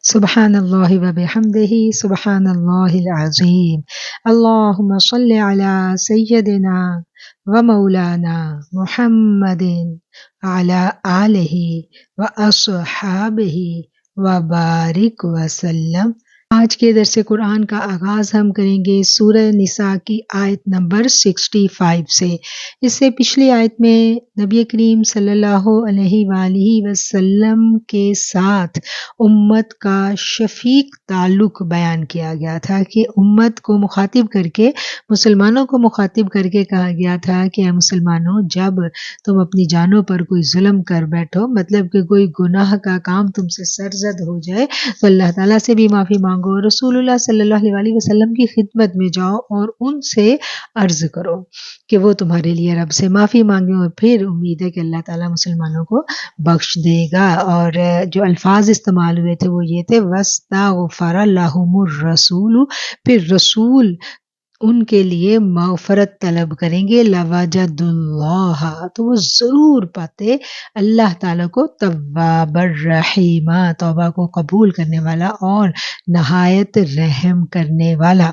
سبحان اللہ و بحمدہ سبحان اللہ العظیم اللہم صل علی سیدنا و مولانا محمد علی آلہ و اصحابہ و بارک وسلم۔ آج کے درس قرآن کا آغاز ہم کریں گے سورہ نساء کی آیت نمبر 65 سے۔ اس سے پچھلی آیت میں نبی کریم صلی اللہ علیہ وآلہ وسلم کے ساتھ امت کا شفیق تعلق بیان کیا گیا تھا کہ امت کو مخاطب کر کے، مسلمانوں کو مخاطب کر کے کہا گیا تھا کہ اے مسلمانوں، جب تم اپنی جانوں پر کوئی ظلم کر بیٹھو، مطلب کہ کوئی گناہ کا کام تم سے سرزد ہو جائے، تو اللہ تعالیٰ سے بھی معافی مانگو، رسول اللہ صلی اللہ علیہ وسلم کی خدمت میں جاؤ اور ان سے عرض کرو کہ وہ تمہارے لیے رب سے معافی مانگیں، اور پھر امید ہے کہ اللہ تعالیٰ مسلمانوں کو بخش دے گا۔ اور جو الفاظ استعمال ہوئے تھے وہ یہ تھے وَاسْتَغْفَرَ لَهُمُ الرَّسُولُ، پھر رسول ان کے لیے مغفرت طلب کریں گے، لَوَجَدُوا اللَّهَ، تو وہ ضرور پاتے اللہ تعالیٰ کو تواب الرحیم، توبہ کو قبول کرنے والا اور نہایت رحم کرنے والا۔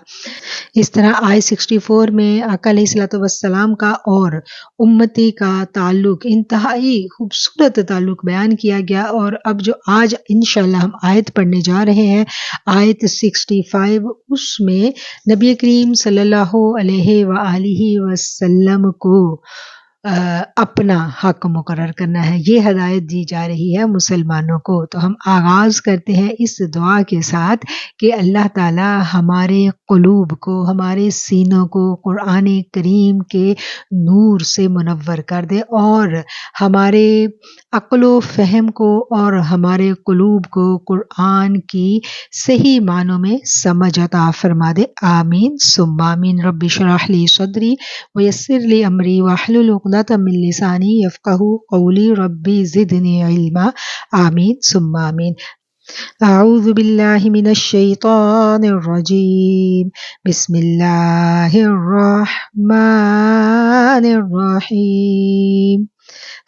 اس طرح آیت 64 میں آقا علیہ الصلوۃ والسلام کا اور امتی کا تعلق، انتہائی خوبصورت تعلق بیان کیا گیا۔ اور اب جو آج انشاءاللہ ہم آیت پڑھنے جا رہے ہیں، آیت 65، اس میں نبی کریم صلی اللہ علیہ وآلہ وسلم کو اپنا حق مقرر کرنا ہے، یہ ہدایت دی جا رہی ہے مسلمانوں کو۔ تو ہم آغاز کرتے ہیں اس دعا کے ساتھ کہ اللہ تعالی ہمارے قلوب کو، ہمارے سینوں کو قرآن کریم کے نور سے منور کر دے، اور ہمارے عقل و فہم کو اور ہمارے قلوب کو قرآن کی صحیح معنوں میں سمجھ عطا فرما دے، آمین ثم آمین۔ رب اشرح لی صدری ویسر لی امری واحلل عقدۃ من لسانی یفقہوا قولی، ربی زدنی علما، آمین ثم آمین۔ اعوذ باللہ من الشیطان الرجیم، بسم اللہ الرحمن الرحیم۔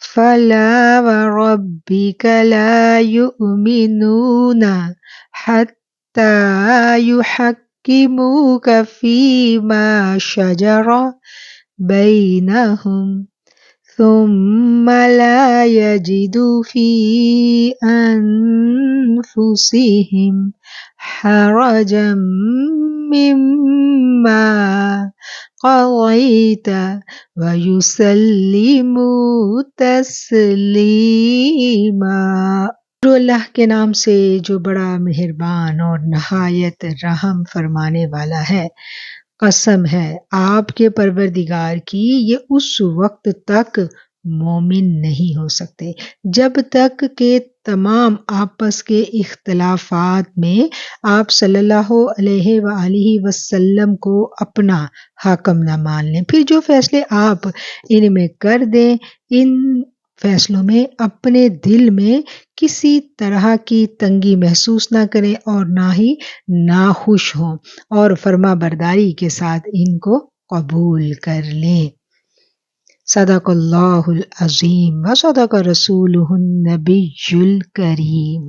فلا وربک لا یؤمنون حتی یحکموک فیما شجر بینہم ثم لا يجدوا في أنفسهم حرجا مما قضيت ويسلموا تسليما۔ اللہ کے نام سے جو بڑا مہربان اور نہایت رحم فرمانے والا ہے، قسم ہے آپ کے پروردگار کی، یہ اس وقت تک مومن نہیں ہو سکتے جب تک کہ تمام آپس کے اختلافات میں آپ صلی اللہ علیہ وآلہ وسلم کو اپنا حاکم نہ مان لیں۔ پھر جو فیصلے آپ ان میں کر دیں، ان فیصلوں میں اپنے دل میں کسی طرح کی تنگی محسوس نہ کریں اور نہ ہی ناخوش ہوں، اور فرما برداری کے ساتھ ان کو قبول کر لیں۔ صدق اللہ العظیم و صدق رسولہ النبی الکریم۔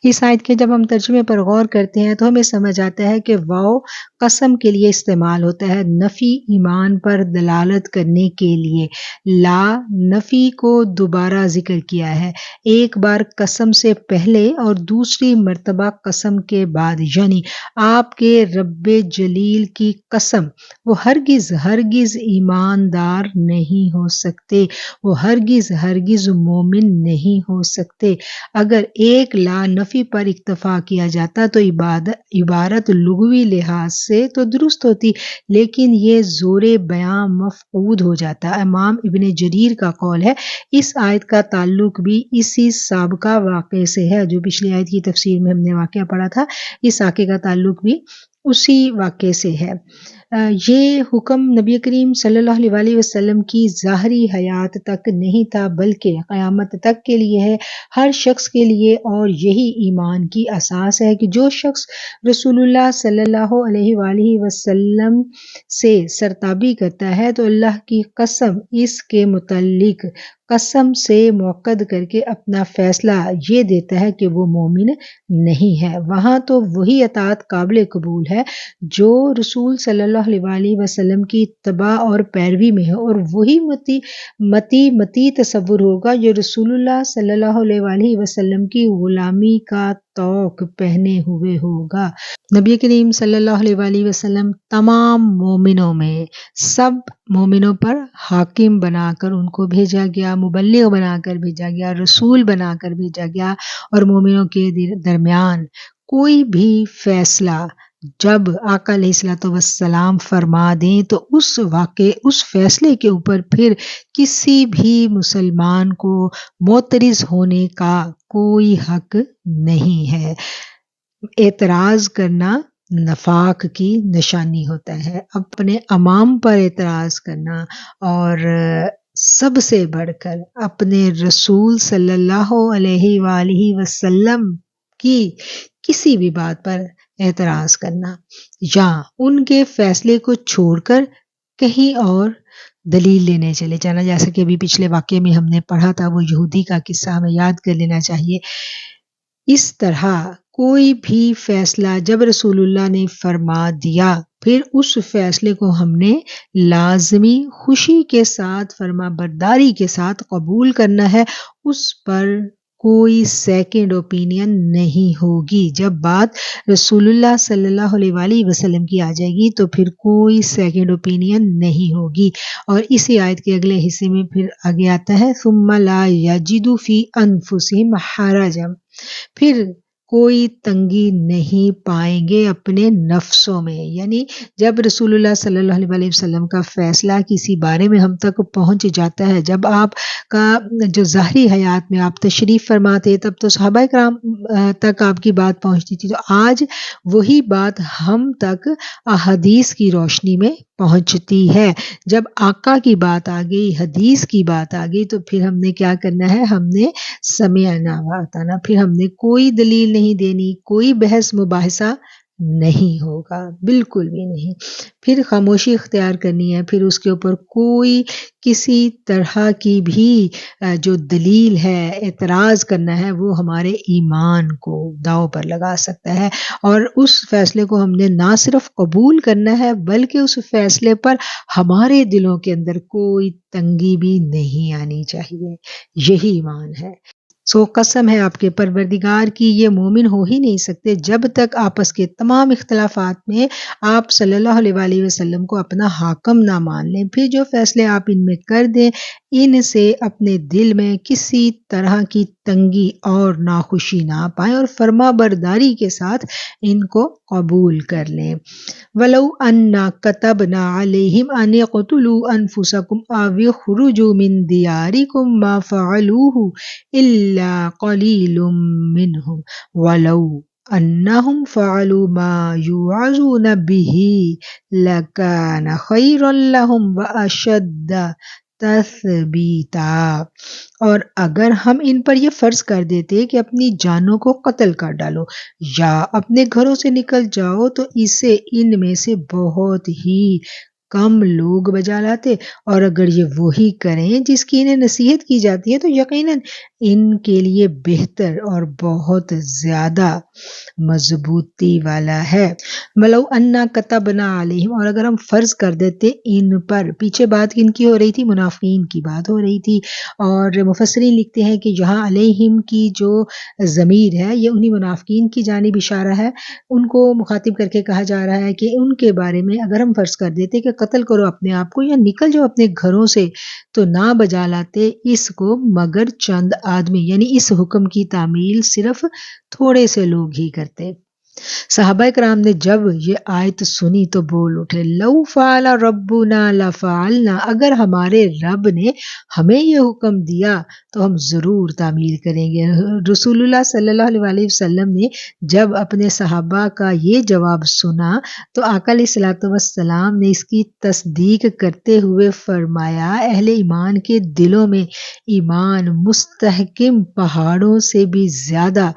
اس آیت کے جب ہم ترجمے پر غور کرتے ہیں تو ہمیں سمجھ آتا ہے کہ واو قسم کے لیے استعمال ہوتا ہے، نفی ایمان پر دلالت کرنے کے لیے۔ لا نفی کو دوبارہ ذکر کیا ہے، ایک بار قسم سے پہلے اور دوسری مرتبہ قسم کے بعد، یعنی آپ کے رب جلیل کی قسم، وہ ہرگز ہرگز ایماندار نہیں ہو سکتے، وہ ہرگز ہرگز مومن نہیں ہو سکتے۔ اگر ایک لا نفی پر اکتفا کیا جاتا تو عبارت لغوی لحاظ سے تو درست ہوتی، لیکن یہ زور بیان مفقود ہو جاتا۔ امام ابن جریر کا قول ہے، اس آیت کا تعلق بھی اسی سابقہ واقعے سے ہے جو پچھلی آیت کی تفسیر میں ہم نے واقعہ پڑھا تھا، اس واقعے کا تعلق بھی اسی واقعے سے ہے۔ یہ حکم نبی کریم صلی اللہ علیہ وسلم کی ظاہری حیات تک نہیں تھا بلکہ قیامت تک کے لیے ہے، ہر شخص کے لیے، اور یہی ایمان کی اساس ہے کہ جو شخص رسول اللہ صلی اللہ علیہ وآلہ وسلم سے سرتابی کرتا ہے تو اللہ کی قسم اس کے متعلق قسم سے موقد کر کے اپنا فیصلہ یہ دیتا ہے کہ وہ مومن نہیں ہے، وہاں تو وہی اطاعت قابل قبول ہے جو رسول صلی اللہ علیہ وآلہ وسلم کی اتباع اور پیروی میں ہے، اور وہی متی تصور ہوگا جو رسول اللہ صلی اللہ علیہ وآلہ وسلم کی غلامی کا طوق پہنے ہوئے ہوگا۔ نبی کریم صلی اللہ علیہ وآلہ وسلم تمام مومنوں میں سب مومنوں پر حاکم بنا کر ان کو بھیجا گیا، مبلغ بنا کر بھیجا گیا، رسول بنا کر بھیجا گیا، اور مومنوں کے درمیان کوئی بھی فیصلہ جب آقا علیہ الصلوۃ والسلام فرما دیں تو اس فیصلے کے اوپر پھر کسی بھی مسلمان کو معترض ہونے کا کوئی حق نہیں ہے۔ اعتراض کرنا نفاق کی نشانی ہوتا ہے، اپنے امام پر اعتراض کرنا، اور سب سے بڑھ کر اپنے رسول صلی اللہ علیہ وآلہ وسلم کی کسی بھی بات پر اعتراض کرنا یا ان کے فیصلے کو چھوڑ کر کہیں اور دلیل لینے چلے جانا، جیسا کہ ابھی پچھلے واقعے میں ہم نے پڑھا تھا، وہ یہودی کا قصہ ہمیں یاد کر لینا چاہیے۔ اس طرح کوئی بھی فیصلہ جب رسول اللہ نے فرما دیا پھر اس فیصلے کو ہم نے لازمی خوشی کے ساتھ فرما برداری کے ساتھ قبول کرنا ہے، اس پر کوئی سیکنڈ اوپینین نہیں ہوگی۔ جب بات رسول اللہ صلی اللہ علیہ وآلہ وسلم کی آ جائے گی تو پھر کوئی سیکنڈ اوپینین نہیں ہوگی، اور اسی آیت کے اگلے حصے میں پھر آگے آتا ہے ثم لا یجدوا فی انفسہم حرجا، پھر کوئی تنگی نہیں پائیں گے اپنے نفسوں میں، یعنی جب رسول اللہ صلی اللہ علیہ وسلم کا فیصلہ کسی بارے میں ہم تک پہنچ جاتا ہے، جب آپ کا جو ظاہری حیات میں آپ تشریف فرماتے تب تو صحابہ کرام تک آپ کی بات پہنچتی تھی، تو آج وہی بات ہم تک احادیث کی روشنی میں پہنچتی ہے۔ جب آقا کی بات آ گئی، حدیث کی بات آ گئی، تو پھر ہم نے کیا کرنا ہے، ہم نے سمعنا واطعنا، پھر ہم نے کوئی دلیل نہیں دینی، کوئی بحث مباحثہ نہیں ہوگا، بالکل بھی نہیں، پھر خاموشی اختیار کرنی ہے، پھر اس کے اوپر کوئی کسی طرح کی بھی جو دلیل ہے، اعتراض کرنا ہے، وہ ہمارے ایمان کو داؤ پر لگا سکتا ہے، اور اس فیصلے کو ہم نے نہ صرف قبول کرنا ہے بلکہ اس فیصلے پر ہمارے دلوں کے اندر کوئی تنگی بھی نہیں آنی چاہیے، یہی ایمان ہے۔ قسم ہے آپ کے پروردگار کی، یہ مومن ہو ہی نہیں سکتے جب تک آپس کے تمام اختلافات میں آپ صلی اللہ علیہ وآلہ وسلم کو اپنا حاکم نہ مان لیں، پھر جو فیصلے آپ ان میں کر دیں ان سے اپنے دل میں کسی طرح کی تنگی اور ناخوشی نہ پائیں، اور فرما برداری کے ساتھ ان کو قبول کر لیں۔ وَلَوْ أَنَّا كَتَبْنَا عَلَيْهِمْ أَنِ اقْتُلُوا أَنفُسَكُمْ أَوِ اخْرُجُوا مِنْ دِيَارِكُمْ مَا فَعَلُوهُ إِلَّا قَلِيلٌ مِّنْهُمْ وَلَوْ أَنَّهُمْ فَعَلُوا مَا يُوعَظُونَ بِهِ لَكَانَ خَيْرًا لَهُمْ وَأَشَدَّ تثبیتا، اور اگر ہم ان پر یہ فرض کر دیتے کہ اپنی جانوں کو قتل کر ڈالو یا اپنے گھروں سے نکل جاؤ تو اسے ان میں سے بہت ہی کم لوگ بجا لاتے، اور اگر یہ وہی کریں جس کی انہیں نصیحت کی جاتی ہے تو یقیناً ان کے لیے بہتر اور بہت زیادہ مضبوطی والا ہے۔ وَلَوْ أَنَّا كَتَبْنَا عَلَيْهِمْ، اور اگر ہم فرض کر دیتے ان پر، پیچھے بات کن کی ہو رہی تھی، منافقین کی بات ہو رہی تھی، اور مفسرین لکھتے ہیں کہ جہاں علیہم کی جو ضمیر ہے یہ انہی منافقین کی جانب اشارہ ہے، ان کو مخاطب کر کے کہا جا رہا ہے کہ ان کے بارے میں اگر ہم فرض کر دیتے کہ قتل کرو اپنے آپ کو یا نکل جاؤ اپنے گھروں سے، تو نہ بجا لاتے اس کو مگر چند آدمی، یعنی اس حکم کی تعمیل صرف تھوڑے سے لوگ ہی کرتے۔ صحابہ کرام نے جب یہ آیت سنی تو بول اٹھے، لو فعل ربنا لفعلنا، اگر ہمارے رب نے ہمیں یہ حکم دیا تو ہم ضرور تعمیل کریں گے۔ رسول اللہ صلی اللہ علیہ وسلم نے جب اپنے صحابہ کا یہ جواب سنا تو آقا علیہ الصلوۃ والسلام نے اس کی تصدیق کرتے ہوئے فرمایا، اہل ایمان کے دلوں میں ایمان مستحکم پہاڑوں سے بھی زیادہ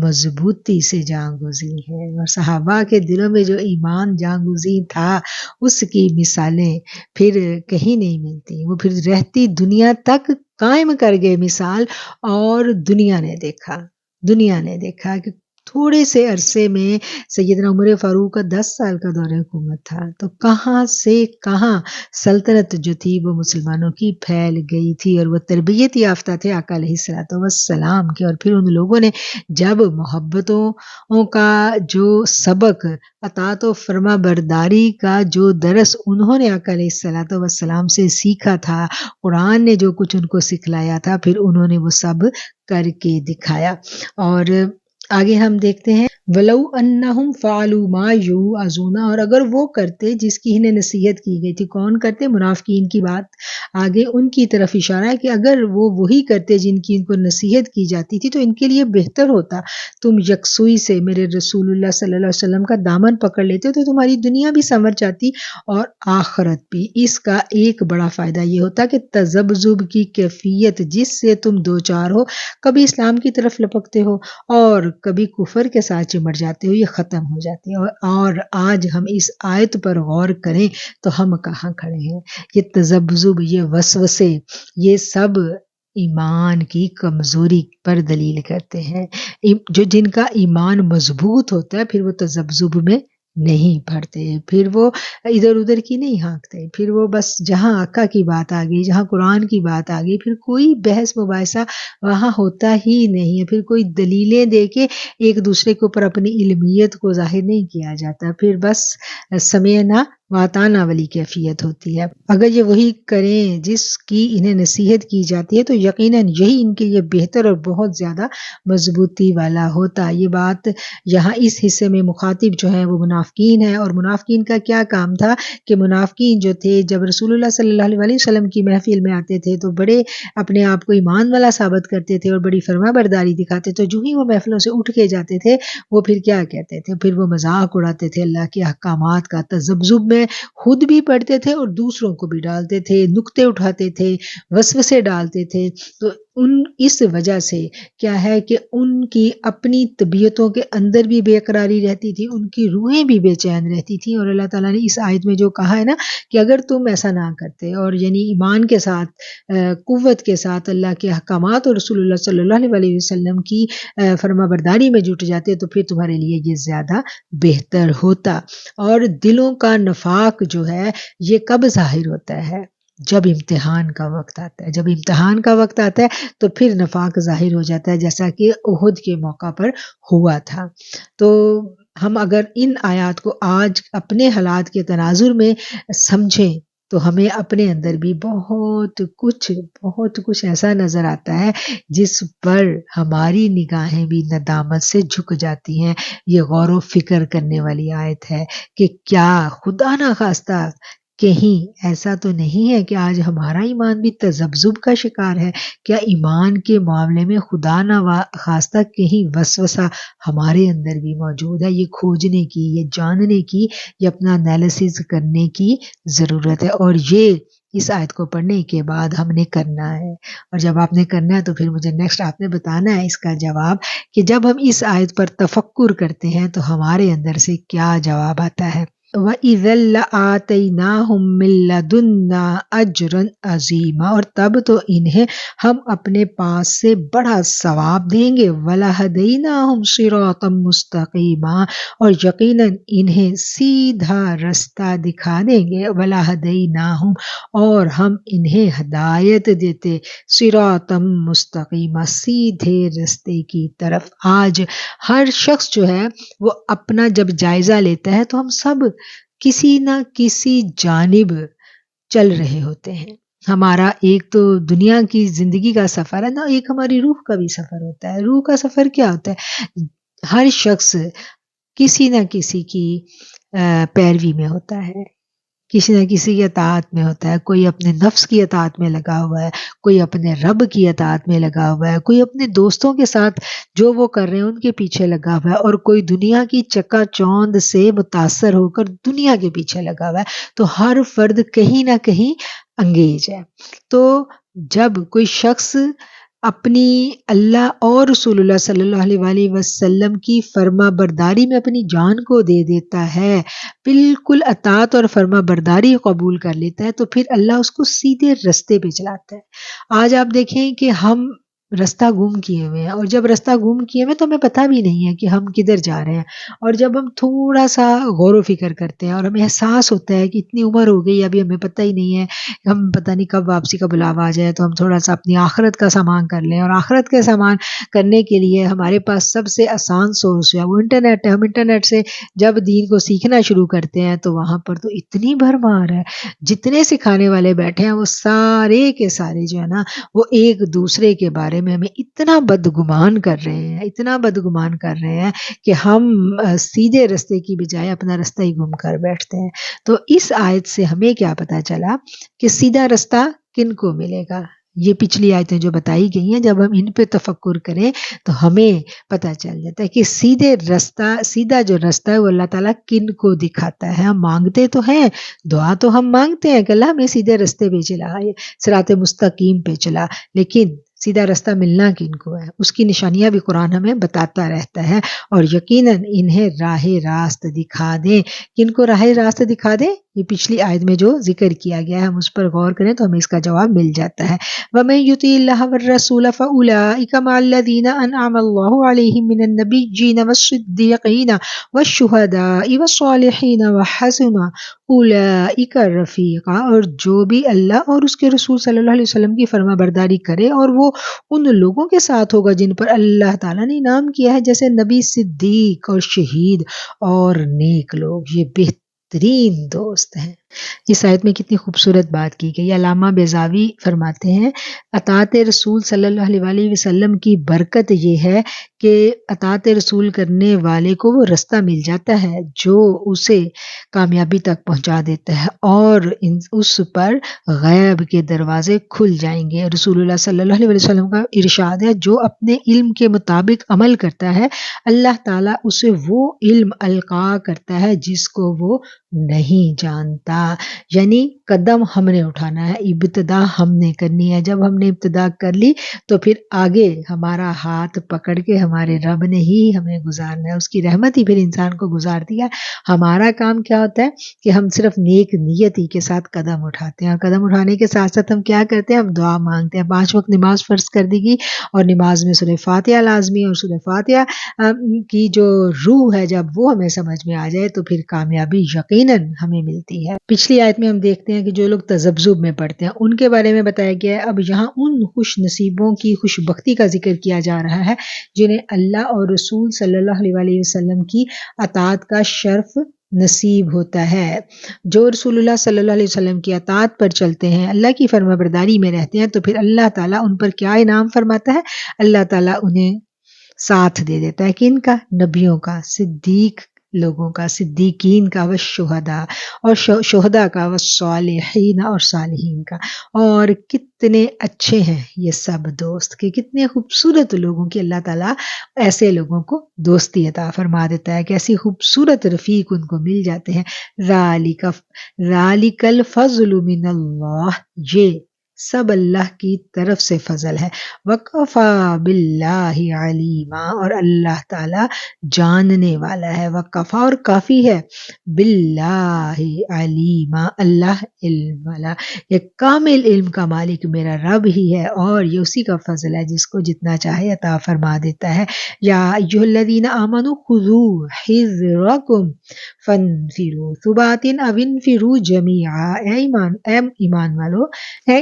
مضبوطی سے جاں گزین ہے، اور صحابہ کے دلوں میں جو ایمان جاں گزین تھا اس کی مثالیں پھر کہیں نہیں ملتی، وہ پھر رہتی دنیا تک قائم کر گئے مثال۔ اور دنیا نے دیکھا کہ تھوڑے سے عرصے میں سیدنا عمر فاروق کا 10 سال کا دور حکومت تھا، تو کہاں سے کہاں سلطنت جو تھی وہ مسلمانوں کی پھیل گئی تھی، اور وہ تربیت یافتہ تھے آقا علیہ الصلوۃ والسلام کے، اور پھر ان لوگوں نے جب محبتوں کا جو سبق، اطاعت و فرما برداری کا جو درس انہوں نے آقا علیہ الصلوۃ والسلام سے سیکھا تھا، قرآن نے جو کچھ ان کو سکھلایا تھا، پھر انہوں نے وہ سب کر کے دکھایا۔ اور آگے ہم دیکھتے ہیں، وَلَوْ أَنَّهُمْ فَعَلُوا مَا يُوعَظُونَ، اور اگر وہ کرتے جس کی انہیں نصیحت کی گئی تھی، کون کرتے؟ منافقین کی بات آگے ان کی طرف اشارہ ہے کہ اگر وہ وہی کرتے جن کی ان کو نصیحت کی جاتی تھی تو ان کے لیے بہتر ہوتا، تم یکسوئی سے میرے رسول اللہ صلی اللہ علیہ وسلم کا دامن پکڑ لیتے تو تمہاری دنیا بھی سنور جاتی اور آخرت بھی۔ اس کا ایک بڑا فائدہ یہ ہوتا کہ تذبذب کی کیفیت جس سے تم دوچار ہو، کبھی اسلام کی طرف لپکتے ہو اور کبھی کفر کے ساتھ چمٹ جاتے ہو، یہ ختم ہو جاتی ہے۔ اور آج ہم اس آیت پر غور کریں تو ہم کہاں کھڑے ہیں؟ یہ تذبذب، یہ وسوسے، یہ سب ایمان کی کمزوری پر دلیل کرتے ہیں۔ جن کا ایمان مضبوط ہوتا ہے پھر وہ تذبذب میں نہیں پڑتے، پھر وہ ادھر ادھر کی نہیں ہانکتے، پھر وہ بس جہاں آقا کی بات آ گئی، جہاں قرآن کی بات آ گئی، پھر کوئی بحث مباحثہ وہاں ہوتا ہی نہیں ہے، پھر کوئی دلیلیں دے کے ایک دوسرے کے اوپر اپنی علمیت کو ظاہر نہیں کیا جاتا، پھر بس سمعنا واتانا والی کیفیت ہوتی ہے۔ اگر یہ وہی کریں جس کی انہیں نصیحت کی جاتی ہے تو یقیناً یہی ان کے لیے بہتر اور بہت زیادہ مضبوطی والا ہوتا۔ یہ بات یہاں اس حصے میں مخاطب جو ہے وہ منافقین ہے، اور منافقین کا کیا کام تھا کہ منافقین جو تھے جب رسول اللہ صلی اللہ علیہ وسلم کی محفل میں آتے تھے تو بڑے اپنے آپ کو ایمان والا ثابت کرتے تھے اور بڑی فرما برداری دکھاتے، تو جو ہی وہ محفلوں سے اٹھ کے جاتے تھے وہ پھر کیا کہتے تھے؟ پھر وہ مذاق اڑاتے تھے اللہ کے احکامات کا، تذبذب میں خود بھی پڑھتے تھے اور دوسروں کو بھی ڈالتے تھے، نکتے اٹھاتے تھے، وسوسے ڈالتے تھے۔ تو اس وجہ سے کیا ہے کہ ان کی اپنی طبیعتوں کے اندر بھی بے قراری رہتی تھی، ان کی روحیں بھی بے چین رہتی تھیں، اور اللہ تعالیٰ نے اس آیت میں جو کہا ہے نا کہ اگر تم ایسا نہ کرتے اور یعنی ایمان کے ساتھ قوت کے ساتھ اللہ کے احکامات اور رسول اللہ صلی اللہ علیہ وسلم کی فرما برداری میں جٹ جاتے تو پھر تمہارے لیے یہ زیادہ بہتر ہوتا۔ اور دلوں کا نفاق جو ہے یہ کب ظاہر ہوتا ہے؟ جب امتحان کا وقت آتا ہے، جب امتحان کا وقت آتا ہے تو پھر نفاق ظاہر ہو جاتا ہے، جیسا کہ احد کے موقع پر ہوا تھا۔ تو ہم اگر ان آیات کو آج اپنے حالات کے تناظر میں سمجھیں تو ہمیں اپنے اندر بھی بہت کچھ ایسا نظر آتا ہے جس پر ہماری نگاہیں بھی ندامت سے جھک جاتی ہیں۔ یہ غور و فکر کرنے والی آیت ہے کہ کیا خدا نہ خواستہ کہیں ایسا تو نہیں ہے کہ آج ہمارا ایمان بھی تذبذب کا شکار ہے؟ کیا ایمان کے معاملے میں خدا نہ خواستہ کہیں وسوسہ ہمارے اندر بھی موجود ہے؟ یہ کھوجنے کی، یہ جاننے کی، یہ اپنا انالیسس کرنے کی ضرورت ہے، اور یہ اس آیت کو پڑھنے کے بعد ہم نے کرنا ہے۔ اور جب آپ نے کرنا ہے تو پھر مجھے نیکسٹ آپ نے بتانا ہے اس کا جواب، کہ جب ہم اس آیت پر تفکر کرتے ہیں تو ہمارے اندر سے کیا جواب آتا ہے۔ وَإِذًا لَآتَيْنَاهُم مِّن لَّدُنَّا أَجْرًا عَظِيمًا، اور تب تو انہیں ہم اپنے پاس سے بڑا ثواب دیں گے۔ وَلَهَدَيْنَاهُمْ صِرَاطًا مُّسْتَقِيمًا، اور یقیناً انہیں سیدھا رستہ دکھا دیں گے۔ وَلَهَدَيْنَاهُمْ، اور ہم انہیں ہدایت دیتے، صِرَاطًا مُّسْتَقِيمًا، سیدھے رستے کی طرف۔ آج ہر شخص جو ہے وہ اپنا جب جائزہ لیتا ہے تو ہم سب کسی نہ کسی جانب چل رہے ہوتے ہیں۔ ہمارا ایک تو دنیا کی زندگی کا سفر ہے نا، ایک ہماری روح کا بھی سفر ہوتا ہے۔ روح کا سفر کیا ہوتا ہے؟ ہر شخص کسی نہ کسی کی پیروی میں ہوتا ہے، کسی نہ کسی کی اطاعت میں ہوتا ہے، کوئی اپنے نفس کی اطاعت میں لگا ہوا ہے، کوئی اپنے رب کی اطاعت میں لگا ہوا ہے، کوئی اپنے دوستوں کے ساتھ جو وہ کر رہے ہیں ان کے پیچھے لگا ہوا ہے، اور کوئی دنیا کی چکا چوند سے متاثر ہو کر دنیا کے پیچھے لگا ہوا ہے۔ تو ہر فرد کہیں نہ کہیں انگیج ہے۔ تو جب کوئی شخص اپنی اللہ اور رسول اللہ صلی اللہ علیہ وآلہ وسلم کی فرما برداری میں اپنی جان کو دے دیتا ہے، بالکل اطاعت اور فرما برداری قبول کر لیتا ہے، تو پھر اللہ اس کو سیدھے رستے پہ چلاتا ہے۔ آج آپ دیکھیں کہ ہم رستہ گم کیے ہوئے ہیں، اور جب رستہ گم کیے ہوئے تو ہمیں پتہ بھی نہیں ہے کہ ہم کدھر جا رہے ہیں، اور جب ہم تھوڑا سا غور و فکر کرتے ہیں اور ہمیں احساس ہوتا ہے کہ اتنی عمر ہو گئی ابھی ہمیں پتہ ہی نہیں ہے، ہم پتہ نہیں کب واپسی کا بلاوا آ جائے، تو ہم تھوڑا سا اپنی آخرت کا سامان کر لیں، اور آخرت کا سامان کرنے کے لیے ہمارے پاس سب سے آسان سورس ہے وہ انٹرنیٹ ہے۔ ہم انٹرنیٹ سے جب دین کو سیکھنا شروع کرتے ہیں تو وہاں پر تو اتنی بھرمار ہے، جتنے سکھانے والے بیٹھے ہیں وہ سارے کے سارے جو ہے نا وہ ایک دوسرے کے بارے میں ہمیں اتنا بدگمان کر رہے ہیں، اتنا بدگمان کر رہے ہیں کہ ہم سیدھے رستے کی بجائے اپنا رستہ ہی گم کر بیٹھتے ہیں۔ تو اس آیت سے ہمیں کیا پتہ چلا کہ سیدھا رستہ کن کو ملے گا؟ یہ پچھلی آیتیں جو بتائی گئی ہیں، جب ہم ان پہ تفکر کریں تو ہمیں پتہ چل جاتا ہے کہ سیدھا جو رستہ ہے وہ اللہ تعالیٰ کن کو دکھاتا ہے۔ ہم مانگتے تو ہیں، دعا تو ہم مانگتے ہیں کہ اللہ ہمیں سیدھے رستے پہ چلا، صراط مستقیم پہ چلا، لیکن سیدھا رستہ ملنا کن کو ہے اس کی نشانیاں بھی قرآن ہمیں بتاتا رہتا ہے، اور یقیناً انہیں راہ راست دکھا دیں۔ کن کو راہ راست دکھا دیں؟ یہ پچھلی آیت میں جو ذکر کیا گیا ہے، ہم اس پر غور کریں تو ہمیں اس کا جواب مل جاتا ہے۔ وَمَن يُطِعِ اللَّهَ وَالرَّسُولَ فَأُولَٰئِكَ مَعَ الَّذِينَ أَنْعَمَ اللَّهُ عَلَيْهِم مِّنَ النَّبِيِّينَ وَالصِّدِّيقِينَ وَالشُّهَدَاءِ وَالصَّالِحِينَ وَحَسُنَ أُولَٰئِكَ رَفِیقًا۔ اور جو بھی اللہ اور اس کے رسول صلی اللہ علیہ وسلم کی فرما برداری کرے اور وہ ان لوگوں کے ساتھ ہوگا جن پر اللہ تعالیٰ نے انعام کیا ہے، جیسے نبی، صدیق اور شہید اور نیک لوگ، یہ بہترین دوست ہیں۔ اس آیت میں کتنی خوبصورت بات کی گئی۔ علامہ بیضاوی فرماتے ہیں اطاعت رسول صلی اللہ علیہ وآلہ وسلم کی برکت یہ ہے کہ اطاعت رسول کرنے والے کو وہ رستہ مل جاتا ہے جو اسے کامیابی تک پہنچا دیتا ہے، اور اس پر غیب کے دروازے کھل جائیں گے۔ رسول اللہ صلی اللہ علیہ وسلم کا ارشاد ہے جو اپنے علم کے مطابق عمل کرتا ہے اللہ تعالیٰ اسے وہ علم القا کرتا ہے جس کو وہ نہیں جانتا۔ یعنی قدم ہم نے اٹھانا ہے، ابتدا ہم نے کرنی ہے۔ جب ہم نے ابتدا کر لی تو پھر آگے ہمارا ہاتھ پکڑ کے ہمارے رب نے ہی ہمیں گزارنا ہے، اس کی رحمت ہی پھر انسان کو گزارتی ہے۔ ہمارا کام کیا ہوتا ہے کہ ہم صرف نیک نیتی کے ساتھ قدم اٹھاتے ہیں، اور قدم اٹھانے کے ساتھ ساتھ ہم کیا کرتے ہیں، ہم دعا مانگتے ہیں۔ 5 وقت نماز فرض کر دی گئی، اور نماز میں سورہ فاتحہ لازمی، اور سورہ فاتحہ کی جو روح ہے جب وہ ہمیں سمجھ میں آ جائے تو پھر کامیابی یقیناً ہمیں ملتی ہے۔ پچھلی آیت میں ہم دیکھتے ہیں کہ جو لوگ تذبذب میں پڑھتے ہیں ان کے بارے میں بتایا گیا ہے۔ اب یہاں ان خوش نصیبوں کی خوش بختی کا ذکر کیا جا رہا ہے جنہیں اللہ اور رسول صلی اللہ علیہ وآلہ وسلم کی اطاعت کا شرف نصیب ہوتا ہے۔ جو رسول اللہ صلی اللہ علیہ وسلم کی اطاعت پر چلتے ہیں، اللہ کی فرما برداری میں رہتے ہیں، تو پھر اللہ تعالیٰ ان پر کیا انعام فرماتا ہے؟ اللہ تعالیٰ انہیں ساتھ دے دیتا ہے۔ کن کا؟ نبیوں کا، صدیق لوگوں کا، صدیقین کا، والشہداء اور شہداء کا، والصالحین اور صالحین کا۔ اور کتنے اچھے ہیں یہ سب دوست، کہ کتنے خوبصورت لوگوں کی اللہ تعالیٰ ایسے لوگوں کو دوستی عطا فرما دیتا ہے کہ ایسی خوبصورت رفیق ان کو مل جاتے ہیں۔ ذالک الفضل من اللہ، یہ سب اللہ کی طرف سے فضل ہے۔ وَكَفَى بِاللَّهِ عَلِيمًا، اور اللہ تعالیٰ جاننے والا ہے۔ وَكَفَى اور کافی ہے، بِاللَّهِ عَلِيمًا اللہ علم والا، یہ کامل علم کا مالک میرا رب ہی ہے، اور یہ اسی کا فضل ہے جس کو جتنا چاہے عطا فرما دیتا ہے۔ یا ایھا الذین آمنوا خذوا حذرکم فانفروا ثبات او انفروا جمیعا۔ اے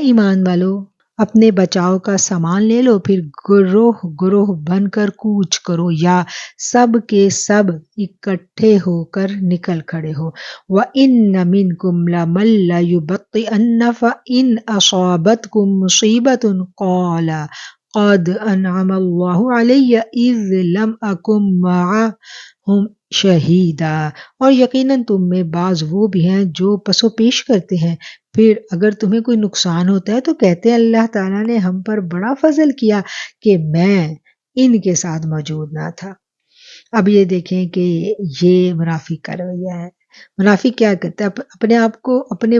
ایمان والو اپنے بچاؤ کا سامان لے لو، پھر گروہ گروہ بن کر کوچ کرو، یا سب کے سب اکٹھے ہو کر نکل کھڑے ہو۔ وَإِنَّ مِنْكُمْ لَمَن لَّيُبَطِّئَنَّ فَإِنْ أَصَابَتْكُم مُّصِيبَةٌ قَالَ قَدْ أَنْعَمَ اللَّهُ عَلَيَّ إِذْ لَمْ أَكُن مَّعَهُمْ شہیدا، اور یقیناً تم میں بعض وہ بھی ہیں جو پس و پیش کرتے ہیں، پھر اگر تمہیں کوئی نقصان ہوتا ہے تو کہتے ہیں اللہ تعالیٰ نے ہم پر بڑا فضل کیا کہ میں ان کے ساتھ موجود نہ تھا۔ اب یہ دیکھیں کہ یہ منافق کا رویہ ہے۔ منافق کیا کرتا ہے، اپنے آپ کو، اپنے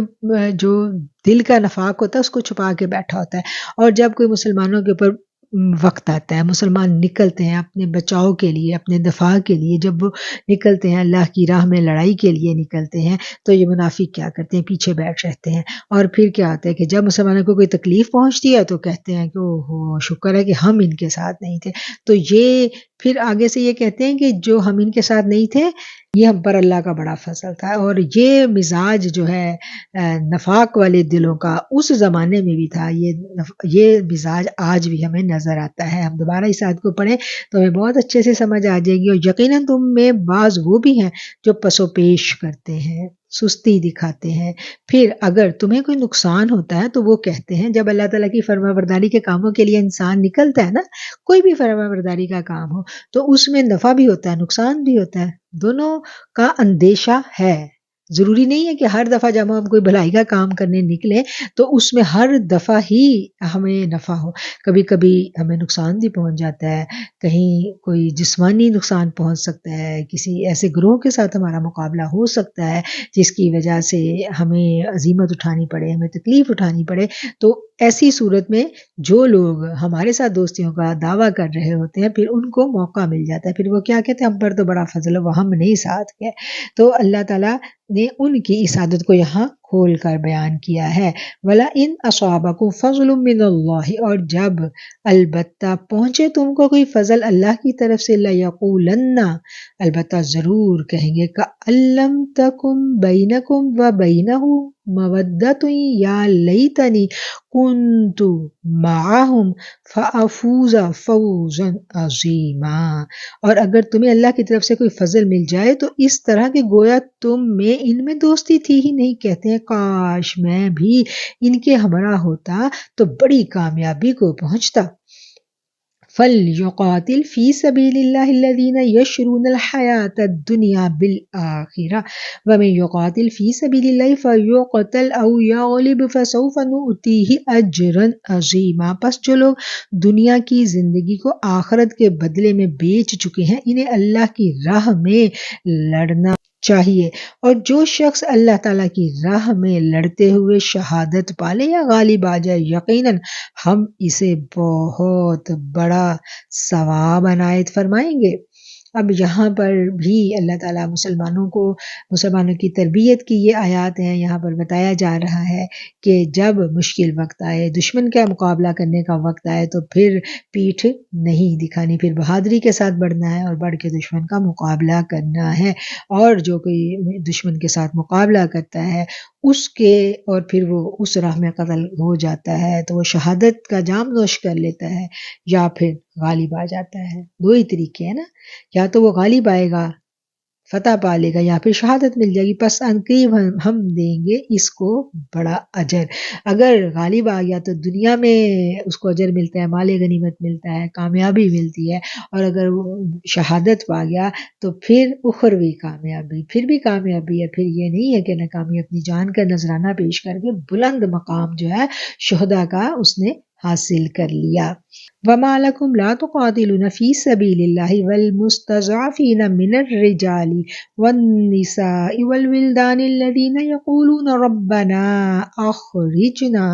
جو دل کا نفاق ہوتا ہے اس کو چھپا کے بیٹھا ہوتا ہے، اور جب کوئی مسلمانوں کے اوپر وقت آتا ہے، مسلمان نکلتے ہیں اپنے بچاؤ کے لیے، اپنے دفاع کے لیے، جب وہ نکلتے ہیں اللہ کی راہ میں لڑائی کے لیے نکلتے ہیں، تو یہ منافق کیا کرتے ہیں، پیچھے بیٹھ رہتے ہیں، اور پھر کیا ہوتا ہے کہ جب مسلمانوں کو کوئی تکلیف پہنچتی ہے تو کہتے ہیں کہ اوہ شکر ہے کہ ہم ان کے ساتھ نہیں تھے۔ تو یہ پھر آگے سے یہ کہتے ہیں کہ جو ہم ان کے ساتھ نہیں تھے یہ ہم پر اللہ کا بڑا فضل تھا۔ اور یہ مزاج جو ہے نفاق والے دلوں کا اس زمانے میں بھی تھا، یہ مزاج آج بھی ہمیں نظر آتا ہے۔ ہم دوبارہ اس آیت کو پڑھیں تو ہمیں بہت اچھے سے سمجھ آ جائے گی۔ اور یقیناً تم میں بعض وہ بھی ہیں جو پس و پیش کرتے ہیں، سستی دکھاتے ہیں، پھر اگر تمہیں کوئی نقصان ہوتا ہے تو وہ کہتے ہیں، جب اللہ تعالیٰ کی فرما برداری کے کاموں کے لیے انسان نکلتا ہے نا، کوئی بھی فرما برداری کا کام ہو تو اس میں نفع بھی ہوتا ہے، نقصان بھی ہوتا ہے، دونوں کا اندیشہ ہے۔ ضروری نہیں ہے کہ ہر دفعہ جب ہم کوئی بھلائی کا کام کرنے نکلیں تو اس میں ہر دفعہ ہی ہمیں نفع ہو، کبھی کبھی ہمیں نقصان بھی پہنچ جاتا ہے، کہیں کوئی جسمانی نقصان پہنچ سکتا ہے، کسی ایسے گروہ کے ساتھ ہمارا مقابلہ ہو سکتا ہے جس کی وجہ سے ہمیں عزیمت اٹھانی پڑے، ہمیں تکلیف اٹھانی پڑے۔ تو ایسی صورت میں جو لوگ ہمارے ساتھ دوستیوں کا دعویٰ کر رہے ہوتے ہیں پھر ان کو موقع مل جاتا ہے، پھر وہ کیا کہتے ہیں، ہم پر تو بڑا فضل ہے، وہ ہم نہیں ساتھ گئے۔ تو اللہ تعالیٰ نے ان کی اس عادت کو یہاں کھول کر بیان کیا ہے۔ وَلَئِنْ أَصَابَكُمْ فَضْلٌ مِّنَ اللَّهِ، اور جب البتہ پہنچے تم کو کوئی فضل اللہ کی طرف سے، لَيَقُولَنَّ، البتہ ضرور کہیں گے، كَأَن لَّمْ تَكُن بَيْنَكُمْ وَبَيْنَهُ مَوَدَّةٌ یا لیتنی كنت معهم فأفوز فوزا عظیما، اور اگر تمہیں اللہ کی طرف سے کوئی فضل مل جائے تو اس طرح کہ گویا تم میں ان میں دوستی تھی ہی نہیں، کہتے ہیں کاش میں بھی ان کے ہمراہ ہوتا تو بڑی کامیابی کو پہنچتا۔ فَلْيُقَاتِلْ فِي سَبِيلِ اللَّهِ الَّذِينَ يَشْرُونَ الْحَيَاةَ الدُّنْيَا بِالْآخِرَةِ وَمَن يُقَاتِلْ فِي سَبِيلِ اللَّهِ فَيُقْتَلْ أَوْ يَغْلِبْ فَسَوْفَ نُؤْتِيهِ أَجْرًا عَظِيمًا، پس جو لوگ دنیا کی زندگی کو آخرت کے بدلے میں بیچ چکے ہیں انہیں اللہ کی راہ میں لڑنا چاہیے، اور جو شخص اللہ تعالیٰ کی راہ میں لڑتے ہوئے شہادت پالے یا غالب آ جائے یقیناً ہم اسے بہت بڑا ثواب عنایت فرمائیں گے۔ اب یہاں پر بھی اللہ تعالیٰ مسلمانوں کی تربیت کی یہ آیات ہیں، یہاں پر بتایا جا رہا ہے کہ جب مشکل وقت آئے، دشمن کا مقابلہ کرنے کا وقت آئے تو پھر پیٹھ نہیں دکھانی، پھر بہادری کے ساتھ بڑھنا ہے اور بڑھ کے دشمن کا مقابلہ کرنا ہے، اور جو کوئی دشمن کے ساتھ مقابلہ کرتا ہے اس کے اور پھر وہ اس راہ میں قتل ہو جاتا ہے تو وہ شہادت کا جام نوش کر لیتا ہے یا پھر غالب آ جاتا ہے۔ دو ہی طریقے ہیں نا، یا تو وہ غالب آئے گا، فتح پا لے گا، یا پھر شہادت مل جائے گی، پس عنقریب ہم دیں گے اس کو بڑا اجر۔ اگر غالب آ گیا تو دنیا میں اس کو اجر ملتا ہے، مال غنیمت ملتا ہے، کامیابی ملتی ہے، اور اگر وہ شہادت پا گیا تو پھر اخروی کامیابی، پھر بھی کامیابی ہے، پھر یہ نہیں ہے کہ ناکامی، اپنی جان کا نذرانہ پیش کر کے بلند مقام جو ہے شہداء کا اس نے حاصل کر لیا۔ وَمَا لَكُمْ لَا تُقَاتِلُونَ فِي سَبِيلِ اللَّهِ وَالْمُسْتَضْعَفِينَ مِنَ الرِّجَالِ وَالنِّسَاءِ وَالْوِلْدَانِ الَّذِينَ يَقُولُونَ رَبَّنَا أَخْرِجْنَا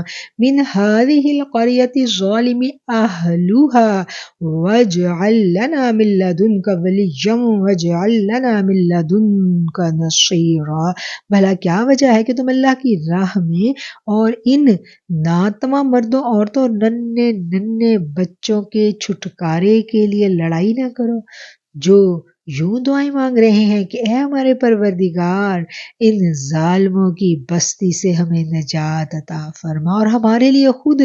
مِنْ هَٰذِهِ الْقَرْيَةِ الظَّالِمِ أَهْلُهَا وَاجْعَل لَّنَا مِن لَّدُنكَ وَلِيًّا وَاجْعَل لَّنَا مِن لَّدُنكَ نَصِيرًا، بھلا کیا وجہ ہے کہ تم اللہ کی راہ میں اور ان ناتواں مردوں، عورتوں اور ننھے ننھے بچوں کے چھٹکارے کے لیے لڑائی نہ کرو، جو یوں دعائیں مانگ رہے ہیں کہ اے ہمارے پروردگار ان ظالموں کی بستی سے ہمیں نجات عطا فرما اور ہمارے لیے خود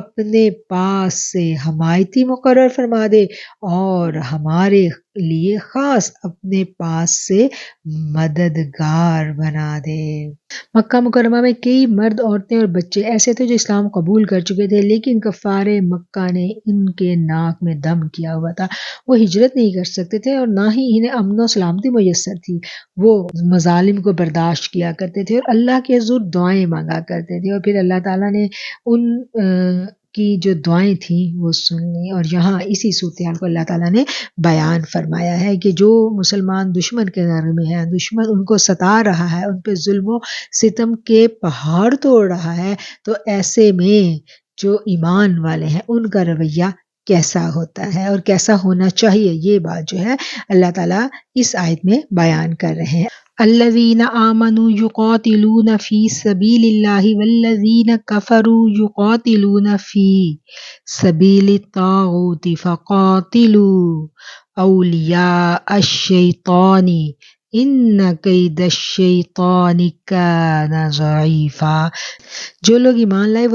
اپنے پاس سے حمایتی مقرر فرما دے اور ہمارے لیے خاص اپنے پاس سے مددگار بنا دے۔ مکہ مکرمہ میں کئی مرد، عورتیں اور بچے ایسے تھے جو اسلام قبول کر چکے تھے، لیکن کفار مکہ نے ان کے ناک میں دم کیا ہوا تھا، وہ ہجرت نہیں کر سکتے تھے اور نہ ہی ہی انہیں امن و سلامتی میسر تھی، وہ مظالم کو برداشت کیا کرتے تھے اور اللہ کے حضور دعائیں مانگا کرتے تھے، اور پھر اللہ تعالیٰ نے ان کی جو دعائیں تھیں وہ سن لی، اور یہاں اسی صورتحال کو اللہ تعالیٰ نے بیان فرمایا ہے کہ جو مسلمان دشمن کے گھر میں ہیں، دشمن ان کو ستا رہا ہے، ان پہ ظلم و ستم کے پہاڑ توڑ رہا ہے، تو ایسے میں جو ایمان والے ہیں ان کا رویہ کیسا ہوتا ہے اور کیسا ہونا چاہیے، یہ بات جو ہے اللہ تعالیٰ اس آیت میں بیان کر رہے ہیں۔ الذین آمنوا یقاتلون فی سبیل اللہ والذین کفروا یقاتلون فی سبیل الطاغوت فقاتلوا اولیاء الشیطان ان کید الشیطان کان ضعیفا۔ جو لوگ ایمان لائے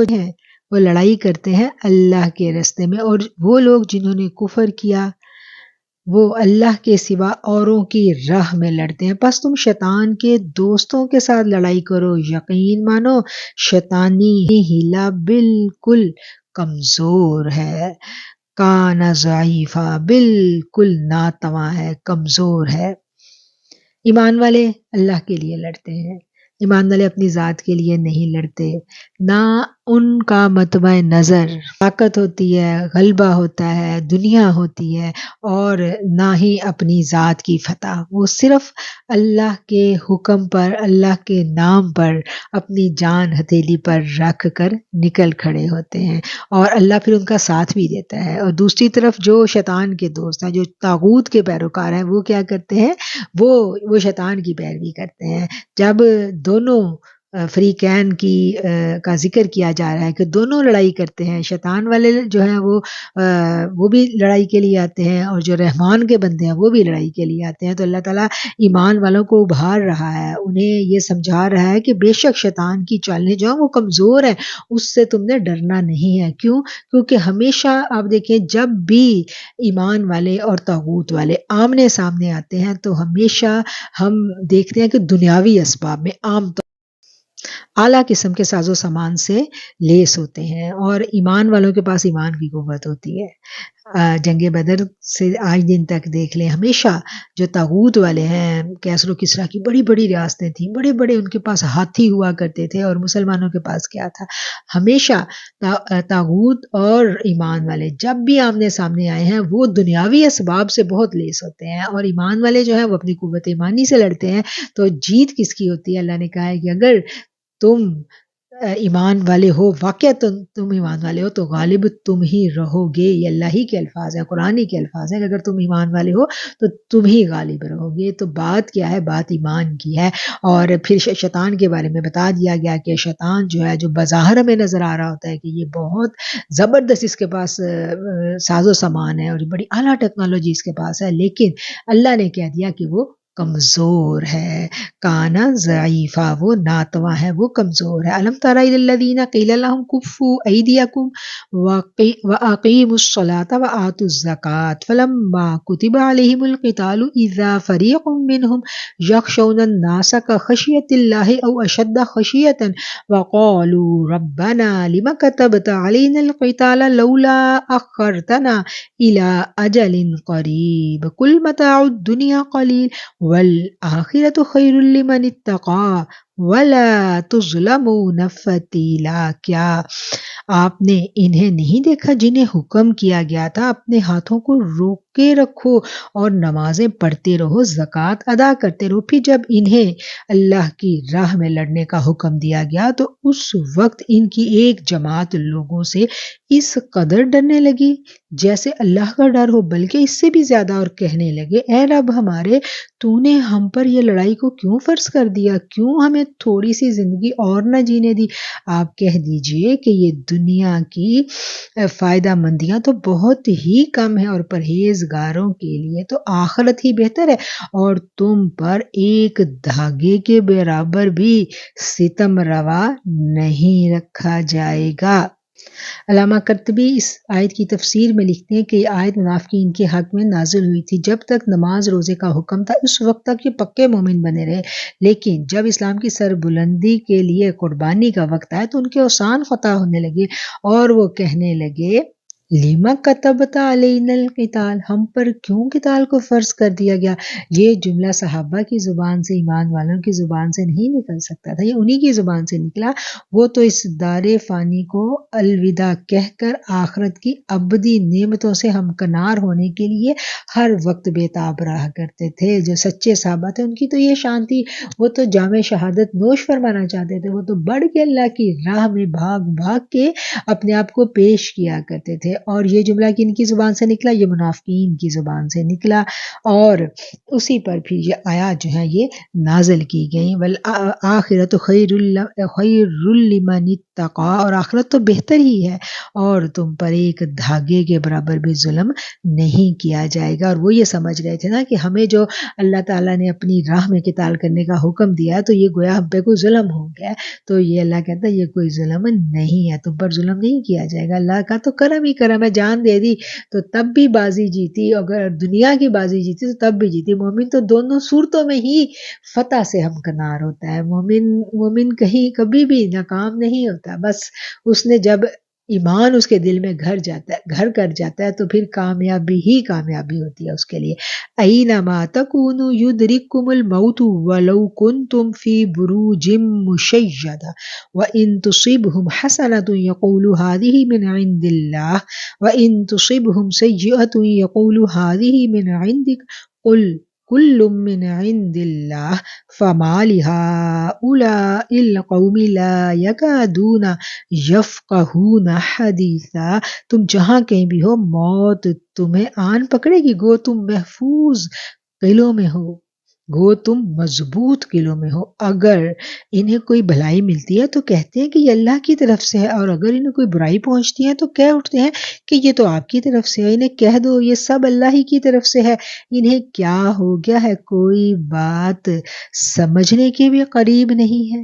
وہ لڑائی کرتے ہیں اللہ کے راستے میں، اور وہ لوگ جنہوں نے کفر کیا وہ اللہ کے سوا اوروں کی راہ میں لڑتے ہیں، پس تم شیطان کے دوستوں کے ساتھ لڑائی کرو، یقین مانو شیطانی ہیلا بالکل کمزور ہے، کان ضعیفا بالکل ناتواں ہے، کمزور ہے۔ ایمان والے اللہ کے لیے لڑتے ہیں، ایمان والے اپنی ذات کے لیے نہیں لڑتے، نہ ان کا مطمع نظر طاقت ہوتی ہے، غلبہ ہوتا ہے، دنیا ہوتی ہے، اور نہ ہی اپنی ذات کی فتح، وہ صرف اللہ کے حکم پر، اللہ کے نام پر اپنی جان ہتھیلی پر رکھ کر نکل کھڑے ہوتے ہیں، اور اللہ پھر ان کا ساتھ بھی دیتا ہے۔ اور دوسری طرف جو شیطان کے دوست ہیں، جو طاغوت کے پیروکار ہیں، وہ کیا کرتے ہیں، وہ شیطان کی پیروی کرتے ہیں۔ جب دونوں فریقین کا ذکر کیا جا رہا ہے کہ دونوں لڑائی کرتے ہیں، شیطان والے جو ہیں وہ بھی لڑائی کے لیے آتے ہیں، اور جو رحمان کے بندے ہیں وہ بھی لڑائی کے لیے آتے ہیں، تو اللہ تعالیٰ ایمان والوں کو ابھار رہا ہے، انہیں یہ سمجھا رہا ہے کہ بے شک شیطان کی چالیں جو ہیں وہ کمزور ہیں، اس سے تم نے ڈرنا نہیں ہے۔ کیوں؟ کیونکہ ہمیشہ آپ دیکھیں جب بھی ایمان والے اور طاغوت والے آمنے سامنے آتے ہیں تو ہمیشہ ہم دیکھتے ہیں کہ دنیاوی اسباب میں عام طور اعلیٰ قسم کے ساز و سامان سے لیس ہوتے ہیں، اور ایمان والوں کے پاس ایمان کی قوت ہوتی ہے۔ جنگ بدر سے آج دن تک دیکھ لیں، ہمیشہ جو طاغوت والے ہیں، کیسر و کسریٰ کی بڑی بڑی ریاستیں تھیں، بڑے بڑے ان کے پاس ہاتھی ہوا کرتے تھے، اور مسلمانوں کے پاس کیا تھا؟ ہمیشہ طاغوت اور ایمان والے جب بھی آمنے سامنے آئے ہیں وہ دنیاوی اسباب سے بہت لیس ہوتے ہیں، اور ایمان والے جو ہیں وہ اپنی قوت ایمانی سے لڑتے ہیں۔ تو جیت کس کی ہوتی ہے؟ اللہ نے کہا ہے کہ اگر تم ایمان والے ہو، واقعہ تم ایمان والے ہو تو غالب تم ہی رہو گے، یہ اللہ ہی کے الفاظ ہیں، قرآن ہی کے الفاظ ہیں کہ اگر تم ایمان والے ہو تو تم ہی غالب رہو گے۔ تو بات کیا ہے؟ بات ایمان کی ہے۔ اور پھر شیطان کے بارے میں بتا دیا گیا کہ شیطان جو ہے، جو بظاہر ہمیں نظر آ رہا ہوتا ہے کہ یہ بہت زبردست اس کے پاس ساز و سامان ہے اور بڑی اعلیٰ ٹیکنالوجی اس کے پاس ہے، لیکن اللہ نے کہہ دیا کہ وہ کمزور ہے، کانا ضعیفا، وہ ناتواں ہے، وہ کمزور ہے۔ الم تر الی الذین قیل لهم کفوا ایدیکم واقیموا الصلاة وآتوا الزکاة فلما کتب علیہم القتال اذا فریق منهم یخشون الناس کخشیۃ اللہ او اشد خشیۃ وقالوا ربنا لم كتبت علینا القتال لولا اخرتنا الی اجل قریب قل متاع الدنیا قلیل والآخرۃ خیر لمن اتقی ولا تظلمون فتیلا۔ کیا آپ نے انہیں نہیں دیکھا جنہیں حکم کیا گیا تھا اپنے ہاتھوں کو روک کے رکھو اور نمازیں پڑھتے رہو، زکوٰۃ ادا کرتے رہو؟ پھر جب انہیں اللہ کی راہ میں لڑنے کا حکم دیا گیا تو اس وقت ان کی ایک جماعت لوگوں سے اس قدر ڈرنے لگی جیسے اللہ کا ڈر ہو، بلکہ اس سے بھی زیادہ، اور کہنے لگے اے رب ہمارے، تو نے ہم پر یہ لڑائی کو کیوں فرض کر دیا؟ کیوں ہمیں تھوڑی سی زندگی اور نہ جینے دی؟ آپ کہہ دیجئے کہ یہ دنیا کی فائدہ مندیاں تو بہت ہی کم ہیں، اور پرہیزگاروں کے لیے تو آخرت ہی بہتر ہے، اور تم پر ایک دھاگے کے برابر بھی ستم روا نہیں رکھا جائے گا۔ علامہ قرطبی اس آیت کی تفسیر میں لکھتے ہیں کہ یہ آیت منافقین کے حق میں نازل ہوئی تھی۔ جب تک نماز روزے کا حکم تھا اس وقت تک یہ پکے مومن بنے رہے، لیکن جب اسلام کی سربلندی کے لیے قربانی کا وقت آیا تو ان کے اوثان فتح ہونے لگے، اور وہ کہنے لگے لیما کتبت علینا القتال، ہم پر کیوں قتال کو فرض کر دیا گیا؟ یہ جملہ صحابہ کی زبان سے، ایمان والوں کی زبان سے نہیں نکل سکتا تھا، یہ انہی کی زبان سے نکلا۔ وہ تو اس دار فانی کو الوداع کہہ کر آخرت کی ابدی نعمتوں سے ہمکنار ہونے کے لیے ہر وقت بےتاب رہا کرتے تھے۔ جو سچے صحابہ تھے ان کی تو یہ شان تھی، وہ تو جام شہادت نوش فرمانا چاہتے تھے، وہ تو بڑھ کے اللہ کی راہ میں بھاگ بھاگ کے اپنے آپ کو پیش کیا کرتے تھے۔ اور یہ جملہ کن کی زبان سے نکلا؟ یہ منافقین کی زبان سے نکلا، اور اسی پر پھر یہ آیات جو ہیں یہ نازل کی گئیں۔ والآخرۃ خیر لمن اتقی، اور آخرت تو بہتر ہی ہے، اور تم پر ایک دھاگے کے برابر بھی ظلم نہیں کیا جائے گا۔ اور وہ یہ سمجھ رہے تھے نا کہ ہمیں جو اللہ تعالیٰ نے اپنی راہ میں قتال کرنے کا حکم دیا ہے تو یہ گویا ہم پہ کوئی ظلم ہو گیا ہے، تو یہ اللہ کہتا ہے یہ کوئی ظلم نہیں ہے، تم پر ظلم نہیں کیا جائے گا۔ اللہ کا تو کرم ہی کرم ہے، جان دے دی تو تب بھی بازی جیتی، اگر دنیا کی بازی جیتی تو تب بھی جیتی۔ مومن تو دونوں صورتوں میں ہی فتح سے ہمکنار ہوتا ہے، مومن کہیں کبھی بھی ناکام نہیں ہوتا، بس اس نے جب ایمان اس کے دل میں گھر کر جاتا ہے تو پھر کامیابی ہی کامیابی ہوتی ہے اس کے لیے۔ اینما تکونوا یدرککم الموت ولو کنتم فی بروج مشیدہ وَإِن تُصِبْهُمْ حَسَنَةٌ يَقُولُوا هَٰذِهِ مِنْ عِندِ اللَّهِ وَإِن تُصِبْهُمْ سَيِّئَةٌ يَقُولُوا هَٰذِهِ مِنْ عِندِكَ قُلْ كُلٌّ مِّنْ عِندِ اللَّهِ فَمَا لِهَٰؤُلَاءِ الْقَوْمِ لَا يَكَادُونَ يَفْقَهُونَ حَدِيثًا۔ تم جہاں کہیں بھی ہو، موت تمہیں آن پکڑے گی، گو تم محفوظ قلعوں میں ہو، گو تم مضبوط قلعوں میں ہو۔ اگر انہیں کوئی بھلائی ملتی ہے تو کہتے ہیں کہ یہ اللہ کی طرف سے ہے، اور اگر انہیں کوئی برائی پہنچتی ہے تو کہہ اٹھتے ہیں کہ یہ تو آپ کی طرف سے ہے۔ انہیں کہہ دو یہ سب اللہ ہی کی طرف سے ہے، انہیں کیا ہو گیا ہے، کوئی بات سمجھنے کے بھی قریب نہیں ہے۔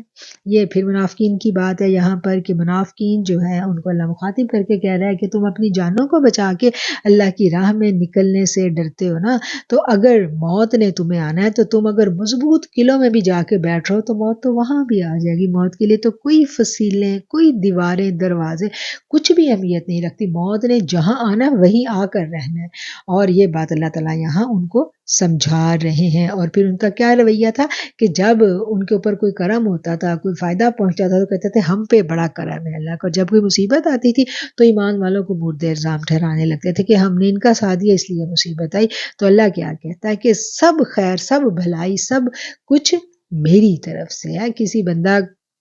یہ پھر منافقین کی بات ہے یہاں پر کہ منافقین جو ہیں ان کو اللہ مخاطب کر کے کہہ رہا ہے کہ تم اپنی جانوں کو بچا کے اللہ کی راہ میں نکلنے سے ڈرتے ہو نا، تو اگر موت نے تمہیں آنا ہے تو تم اگر مضبوط قلعوں میں بھی جا کے بیٹھ رہو تو موت تو وہاں بھی آ جائے گی۔ موت کے لیے تو کوئی فصیلیں، کوئی دیواریں، دروازے کچھ بھی اہمیت نہیں رکھتی، موت نے جہاں آنا ہے وہیں آ کر رہنا ہے۔ اور یہ بات اللہ تعالیٰ یہاں ان کو سمجھا رہے ہیں۔ اور پھر ان کا کیا رویہ تھا کہ جب ان کے اوپر کوئی کرم ہوتا تھا، کوئی فائدہ پہنچتا تھا تو کہتے تھے ہم پہ بڑا کرم ہے اللہ کا، اور جب کوئی مصیبت آتی تھی تو ایمان والوں کو مرد الزام ٹھہرانے لگتے تھے کہ ہم نے ان کا ساتھ دیا اس لیے مصیبت آئی۔ تو اللہ کیا کہتا ہے کہ سب خیر، سب بھلائی، سب کچھ میری طرف سے ہے، کسی بندہ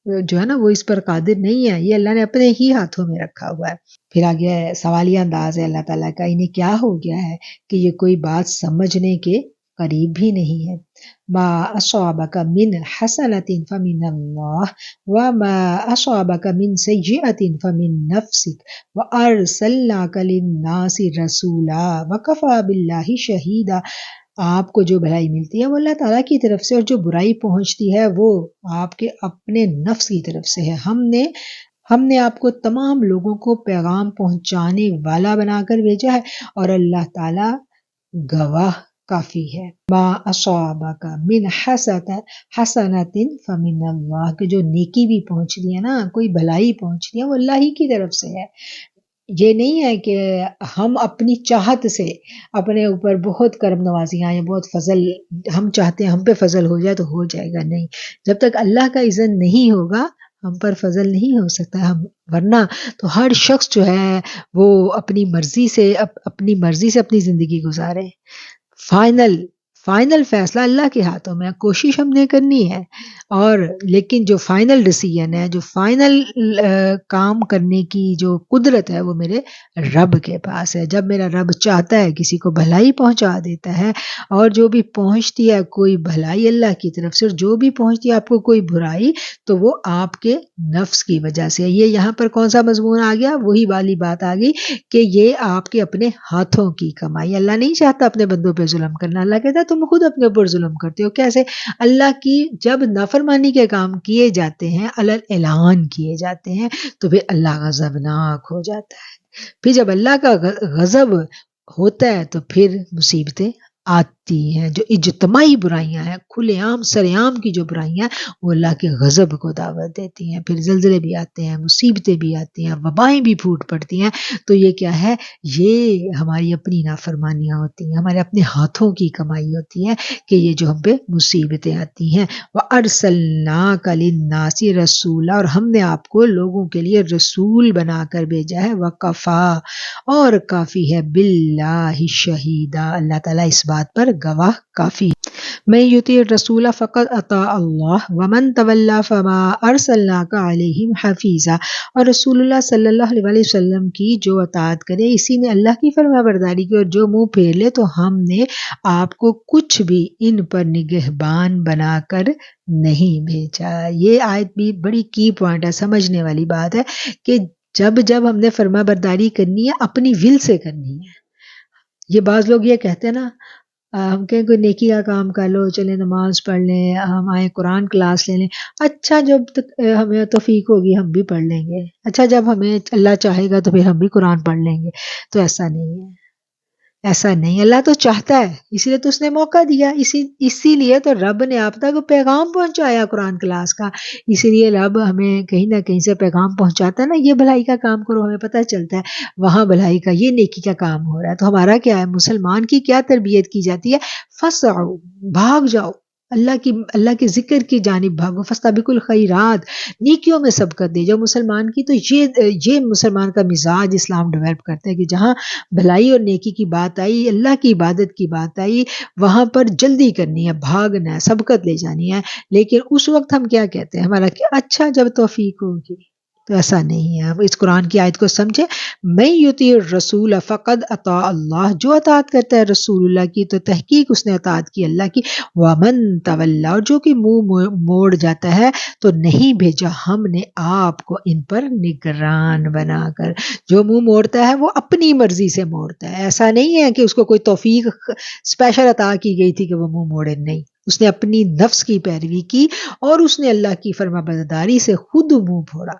جو ہے نا وہ اس پر قادر نہیں ہے، یہ اللہ نے اپنے ہی ہاتھوں میں رکھا ہوا ہے۔ پھر آگے سوالیہ انداز ہے اللہ تعالیٰ کا، انہیں کیا ہو گیا ہے کہ یہ کوئی بات سمجھنے کے قریب بھی نہیں ہے۔ ما اصابک من حسنۃ فمن اللہ وما اصابک من سیئۃ فمن نفسک وارسلناک للناس رسولا وکفی باللہ شہیدا۔ آپ کو جو بھلائی ملتی ہے وہ اللہ تعالیٰ کی طرف سے، اور جو برائی پہنچتی ہے وہ آپ کے اپنے نفس کی طرف سے ہے۔ ہم نے آپ کو تمام لوگوں کو پیغام پہنچانے والا بنا کر بھیجا ہے، اور اللہ تعالیٰ گواہ کافی ہے۔ ما اصابک من حسنۃ فمن اللہ، کہ جو نیکی بھی پہنچتی ہے نا، کوئی بھلائی پہنچتی ہے وہ اللہ ہی کی طرف سے ہے۔ یہ نہیں ہے کہ ہم اپنی چاہت سے اپنے اوپر بہت کرم نوازیاں یا بہت فضل ہم چاہتے ہیں ہم پہ فضل ہو جائے تو ہو جائے گا، نہیں، جب تک اللہ کا اذن نہیں ہوگا ہم پر فضل نہیں ہو سکتا ورنہ تو ہر شخص جو ہے وہ اپنی مرضی سے اپنی زندگی گزارے۔ فائنل فیصلہ اللہ کے ہاتھوں میں، کوشش ہم نے کرنی ہے، اور لیکن جو فائنل ڈیسیژن ہے، جو فائنل کام کرنے کی جو قدرت ہے وہ میرے رب کے پاس ہے۔ جب میرا رب چاہتا ہے کسی کو بھلائی پہنچا دیتا ہے، اور جو بھی پہنچتی ہے کوئی بھلائی اللہ کی طرف سے، اور جو بھی پہنچتی ہے آپ کو کوئی برائی تو وہ آپ کے نفس کی وجہ سے۔ یہ یہاں پر کون سا مضمون آ گیا؟ وہی والی بات آ گئی کہ یہ آپ کے اپنے ہاتھوں کی کمائی۔ اللہ نہیں چاہتا اپنے بندوں پہ ظلم کرنا، اللہ کہتا ہے تم خود اپنے اوپر ظلم کرتے ہو۔ کیسے؟ اللہ کی جب نافرمانی کے کام کیے جاتے ہیں، اعلان کیے جاتے ہیں، تو پھر اللہ غضبناک ہو جاتا ہے۔ پھر جب اللہ کا غضب ہوتا ہے تو پھر مصیبتیں دیتی ہیں، جو اجتماعی برائیاں ہیں، کھلے عام سر عام کی جو برائیاں ہیں، وہ اللہ کے غضب کو دعوت دیتی ہیں. پھر زلزلے بھی آتے ہیں، مصیبتیں بھی آتی ہیں، وبائیں بھی پھوٹ پڑتی ہیں. تو یہ کیا ہے؟ یہ ہماری اپنی نافرمانیاں ہوتی ہیں، ہمارے اپنے ہاتھوں کی کمائی ہوتی ہے کہ یہ جو ہم پہ مصیبتیں آتی ہیں. وَأَرْسَلْنَاكَ لِلنَّاسِ رَسُولًا، اور ہم نے آپ کو لوگوں کے لیے رسول بنا کر بھیجا ہے. وَكَفَىٰ، اور کافی ہے. بِاللَّهِ شَهِيدًا، اللہ تعالیٰ اس بات پر گواہ کافی ہے. من یطیع الرسول فقد اطاع اللہ ومن تولی فما ارسلناک علیہم حفیظا، اور رسول اللہ صلی اللہ علیہ وسلم کی جو اطاعت کرے اسی نے اللہ کی فرما برداری کی، اور جو منہ پھیر لے تو ہم نے آپ کو کچھ بھی ان پر نگہبان بنا کر نہیں بھیجا. یہ آیت بھی بڑی کی پوائنٹ ہے، سمجھنے والی بات ہے کہ جب ہم نے فرما برداری کرنی ہے اپنی ول سے کرنی ہے. یہ بعض لوگ یہ کہتے ہیں نا، ہم کہیں کوئی نیکی کا کام کر لو، چلیں نماز پڑھ لیں، ہم آئیں قرآن کلاس لے لیں، اچھا جب تک ہمیں توفیق ہوگی ہم بھی پڑھ لیں گے، اچھا جب ہمیں اللہ چاہے گا تو پھر ہم بھی قرآن پڑھ لیں گے. تو ایسا نہیں ہے، ایسا نہیں. اللہ تو چاہتا ہے، اسی لیے تو اس نے موقع دیا، اسی لیے تو رب نے آپ تک پیغام پہنچایا قرآن کلاس کا. اسی لیے رب ہمیں کہیں نہ کہیں سے پیغام پہنچاتا ہے نا، یہ بھلائی کا کام کرو، ہمیں پتہ چلتا ہے وہاں بھلائی کا، یہ نیکی کا کام ہو رہا ہے. تو ہمارا کیا ہے، مسلمان کی کیا تربیت کی جاتی ہے؟ فسعوا، بھاگ جاؤ، اللہ کے ذکر کی جانب بھاگو. فاستبقوا الخیرات، نیکیوں میں سبقت دے جاؤ. مسلمان کی تو یہ مسلمان کا مزاج اسلام ڈیولپ کرتا ہے کہ جہاں بھلائی اور نیکی کی بات آئی، اللہ کی عبادت کی بات آئی، وہاں پر جلدی کرنی ہے، بھاگنا ہے، سبقت لے جانی ہے. لیکن اس وقت ہم کیا کہتے ہیں، ہمارا کیا اچھا جب توفیق ہوگی. تو ایسا نہیں ہے. اس قرآن کی آیت کو سمجھے، من یطیع الرسول فقد اطاع اللہ، جو اطاعت کرتا ہے رسول اللہ کی تو تحقیق اس نے اطاعت کی اللہ کی. ومن تولی، اور جو کہ منہ موڑ جاتا ہے تو نہیں بھیجا ہم نے آپ کو ان پر نگران بنا کر. جو منہ موڑتا ہے وہ اپنی مرضی سے موڑتا ہے، ایسا نہیں ہے کہ اس کو کوئی توفیق اسپیشل عطا کی گئی تھی کہ وہ منہ موڑے. نہیں، اس نے اپنی نفس کی پیروی کی اور اس نے اللہ کی فرما برداری سے خود منہ پھوڑا.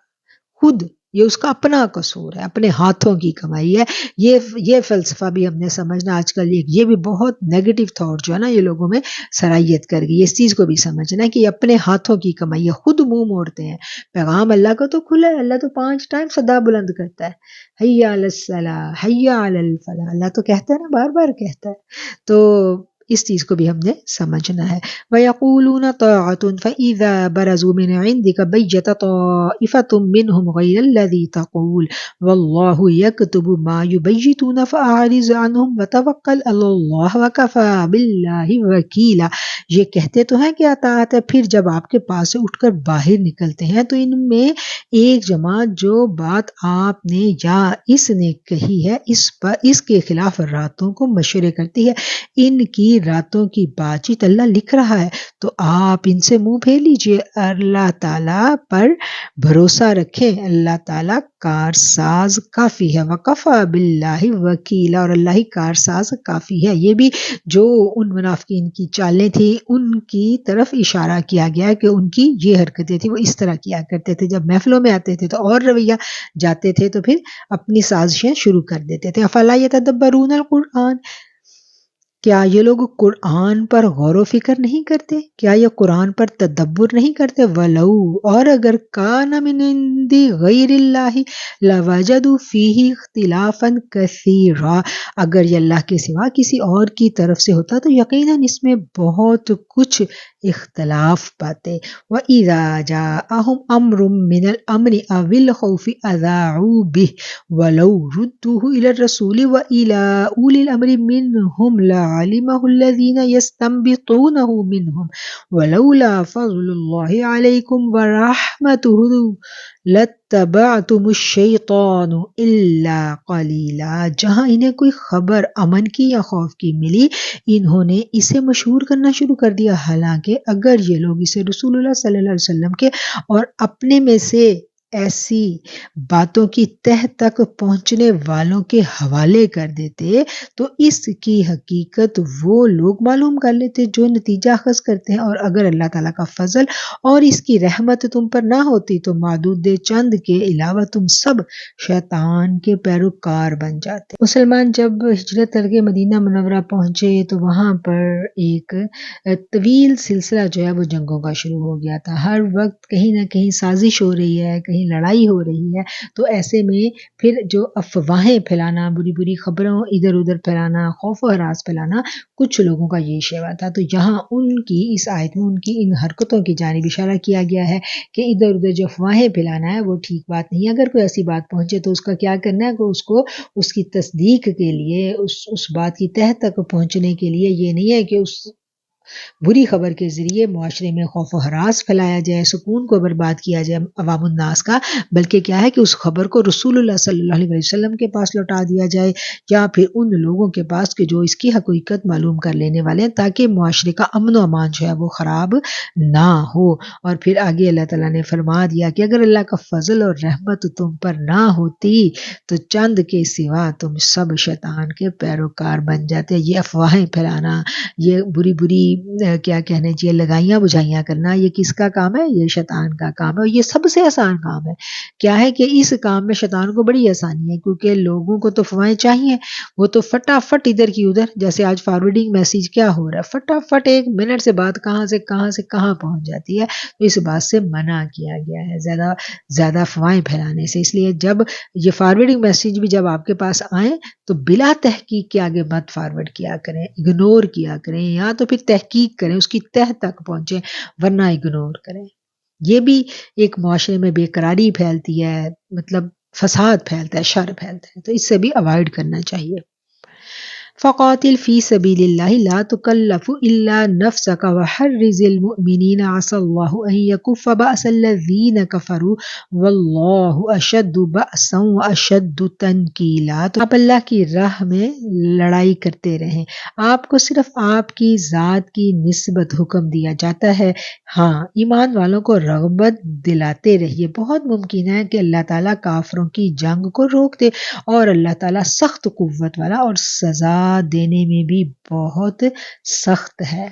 خود، یہ اس کا اپنا قصور ہے، اپنے ہاتھوں کی کمائی ہے. یہ فلسفہ بھی ہم نے سمجھنا. آج کل یہ بھی بہت نیگیٹو تھاٹ جو ہے نا یہ لوگوں میں سرائیت کر گئی. اس چیز کو بھی سمجھنا کہ یہ اپنے ہاتھوں کی کمائی ہے، خود منہ موڑتے ہیں. پیغام اللہ کا تو کھلا ہے، اللہ تو 5 ٹائم صدا بلند کرتا ہے، حی علی الصلاح حی علی الفلاح، اللہ تو کہتا ہے نا، بار بار کہتا ہے. تو اس چیز کو بھی ہم نے سمجھنا ہے. وَيَقُولُونَ طَاعَةٌ فَإِذَا بَرَزُوا مِنْ عِنْدِكَ بَيَّتَ طَائِفَةٌ مِّنْهُمْ غَيْرَ الَّذِي تَقُولُ وَاللَّهُ يَكْتُبُ مَا يُبَيِّتُونَ فَأَعْرِضْ عَنْهُمْ وَتَوَكَّلْ عَلَى اللَّهِ وَكَفَىٰ بِاللَّهِ وَكِيلًا. یہ کہتے تو ہیں کہ اطاعت ہے، پھر جب آپ کے پاس سے اٹھ کر باہر نکلتے ہیں تو ان میں ایک جماعت جو بات آپ نے یا اس نے کہی ہے اس کے خلاف راتوں کو مشورے کرتی ہے. ان کی راتوں کی بات چیت اللہ لکھ رہا ہے تو آپ ان سے منہ پھیر لیجئے، اللہ تعالیٰ پر بھروسہ رکھیں، اللہ تعالیٰ کارساز کافی ہے. وَكَفَىٰ بِاللَّهِ وَكِيلًا، اور اللہ ہی کارساز کافی ہے. یہ بھی جو ان منافقین کی چالیں تھی ان کی طرف اشارہ کیا گیا کہ ان کی یہ حرکتیں تھیں، وہ اس طرح کیا کرتے تھے. جب محفلوں میں آتے تھے تو اور رویہ، جاتے تھے تو پھر اپنی سازشیں شروع کر دیتے تھے. افلا یتدبرون القرآن، کیا یہ لوگ قرآن پر غور و فکر نہیں کرتے؟ کیا یہ قرآن پر تدبر نہیں کرتے؟ وَلَوْ، اور اگر کَانَ مِنْ عِنْدِ غَيْرِ اللَّهِ لَوَجَدُوا فِيهِ اخْتِلَافًا كَثِيرًا، اگر یہ اللہ کے سوا کسی اور کی طرف سے ہوتا تو یقیناً اس میں بہت کچھ اختلاف پاتے. وَإِذَا جَاءَهُمْ أَمْرٌ مِّنَ الْأَمْنِ أَوِ الْخَوْفِ أَذَاعُوا بِهِ وَلَوْ رُدُّوهُ إِلَى الرَّسُولِ وَإِلَى أُولِي الْأَمْرِ مِنْهُمْ لَعَلِمَهُ الَّذِينَ يَسْتَنبِطُونَهُ مِنْهُمْ وَلَوْلَا فَضْلُ اللَّهِ عَلَيْكُمْ وَرَحْمَتُهُ لَاتَّبَعْتُمُ الشَّيْطَانَ إِلَّا قَلِيلًا. جہاں انہیں کوئی خبر امن کی یا خوف کی ملی انہوں نے اسے مشہور کرنا شروع کر دیا، حالانکہ اگر یہ لوگ اسے رسول اللہ صلی اللہ علیہ وسلم کے اور اپنے میں سے ایسی باتوں کی تہ تک پہنچنے والوں کے حوالے کر دیتے تو اس کی حقیقت وہ لوگ معلوم کر لیتے جو نتیجہ اخذ کرتے ہیں، اور اگر اللہ تعالیٰ کا فضل اور اس کی رحمت تم پر نہ ہوتی تو معدود چند کے علاوہ تم سب شیطان کے پیروکار بن جاتے۔ مسلمان جب ہجرت کر کے مدینہ منورہ پہنچے تو وہاں پر ایک طویل سلسلہ جو ہے وہ جنگوں کا شروع ہو گیا تھا۔ ہر وقت کہیں نہ کہیں سازش ہو رہی ہے، کہیں لڑائی ہو رہی ہے، تو ایسے میں پھر جو افواہیں پھیلانا، بری بری خبروں ادھر ادھر پھیلانا، خوف و ہراس پھیلانا، کچھ لوگوں کا یہ شیوا تھا۔ تو یہاں ان کی اس آیت میں ان کی ان حرکتوں کی جانب اشارہ کیا گیا ہے کہ ادھر ادھر جو افواہیں پھیلانا ہے وہ ٹھیک بات نہیں ہے۔ اگر کوئی ایسی بات پہنچے تو اس کا کیا کرنا ہے کہ اس کو اس کی تصدیق کے لیے، اس بات کی تہ تک پہنچنے کے لیے یہ نہیں ہے کہ اس بری خبر کے ذریعے معاشرے میں خوف و ہراس پھیلایا جائے، سکون کو برباد کیا جائے عوام الناس کا، بلکہ کیا ہے کہ اس خبر کو رسول اللہ صلی اللہ علیہ وسلم کے پاس لوٹا دیا جائے، یا پھر ان لوگوں کے پاس کہ جو اس کی حقیقت معلوم کر لینے والے ہیں، تاکہ معاشرے کا امن و امان جو ہے وہ خراب نہ ہو۔ اور پھر آگے اللہ تعالیٰ نے فرما دیا کہ اگر اللہ کا فضل اور رحمت تم پر نہ ہوتی تو چند کے سوا تم سب شیطان کے پیروکار بن جاتے۔ یہ افواہیں پھیلانا، یہ بری بری کیا کہنے چاہیے لگائیاں بجھائیاں کرنا، یہ کس کا کام ہے؟ یہ شیطان کا کام ہے، اور یہ سب سے آسان کام ہے۔ کیا ہے کہ اس کام میں شیطان کو بڑی آسانی ہے، کیونکہ لوگوں کو تو افواہیں چاہیے، وہ تو فٹافٹ ادھر کی ادھر، جیسے آج فارورڈنگ میسیج کیا ہو رہا ہے، فٹافٹ 1 منٹ سے بات کہاں سے کہاں پہنچ جاتی ہے۔ تو اس بات سے منع کیا گیا ہے زیادہ افواہیں پھیلانے سے۔ اس لیے جب یہ فارورڈنگ میسیج بھی جب آپ کے پاس آئیں تو بلا تحقیق کے آگے مت فارورڈ کیا کریں، اگنور کیا کریں، یا تو پھر تحقیق کریں، اس کی تہ تک پہنچیں، ورنہ اگنور کریں۔ یہ بھی ایک معاشرے میں بے قراری پھیلتی ہے، مطلب فساد پھیلتا ہے، شر پھیلتا ہے، تو اس سے بھی اوائڈ کرنا چاہیے۔ فقاتل فی سبیل اللہ لا تکلف الا نفسک وحرز المؤمنین عسى اللہ ان یکف بأس الذین کفروا واللہ اشد بأسا واشد تنکیلا۔ تو آپ اللہ کی راہ میں لڑائی کرتے رہیں، آپ کو صرف آپ کی ذات کی نسبت حکم دیا جاتا ہے، ہاں ایمان والوں کو رغبت دلاتے رہیے۔ بہت ممکن ہے کہ اللہ تعالیٰ کافروں کی جنگ کو روک دے، اور اللہ تعالیٰ سخت قوت والا اور سزا دینے میں بھی بہت سخت ہے۔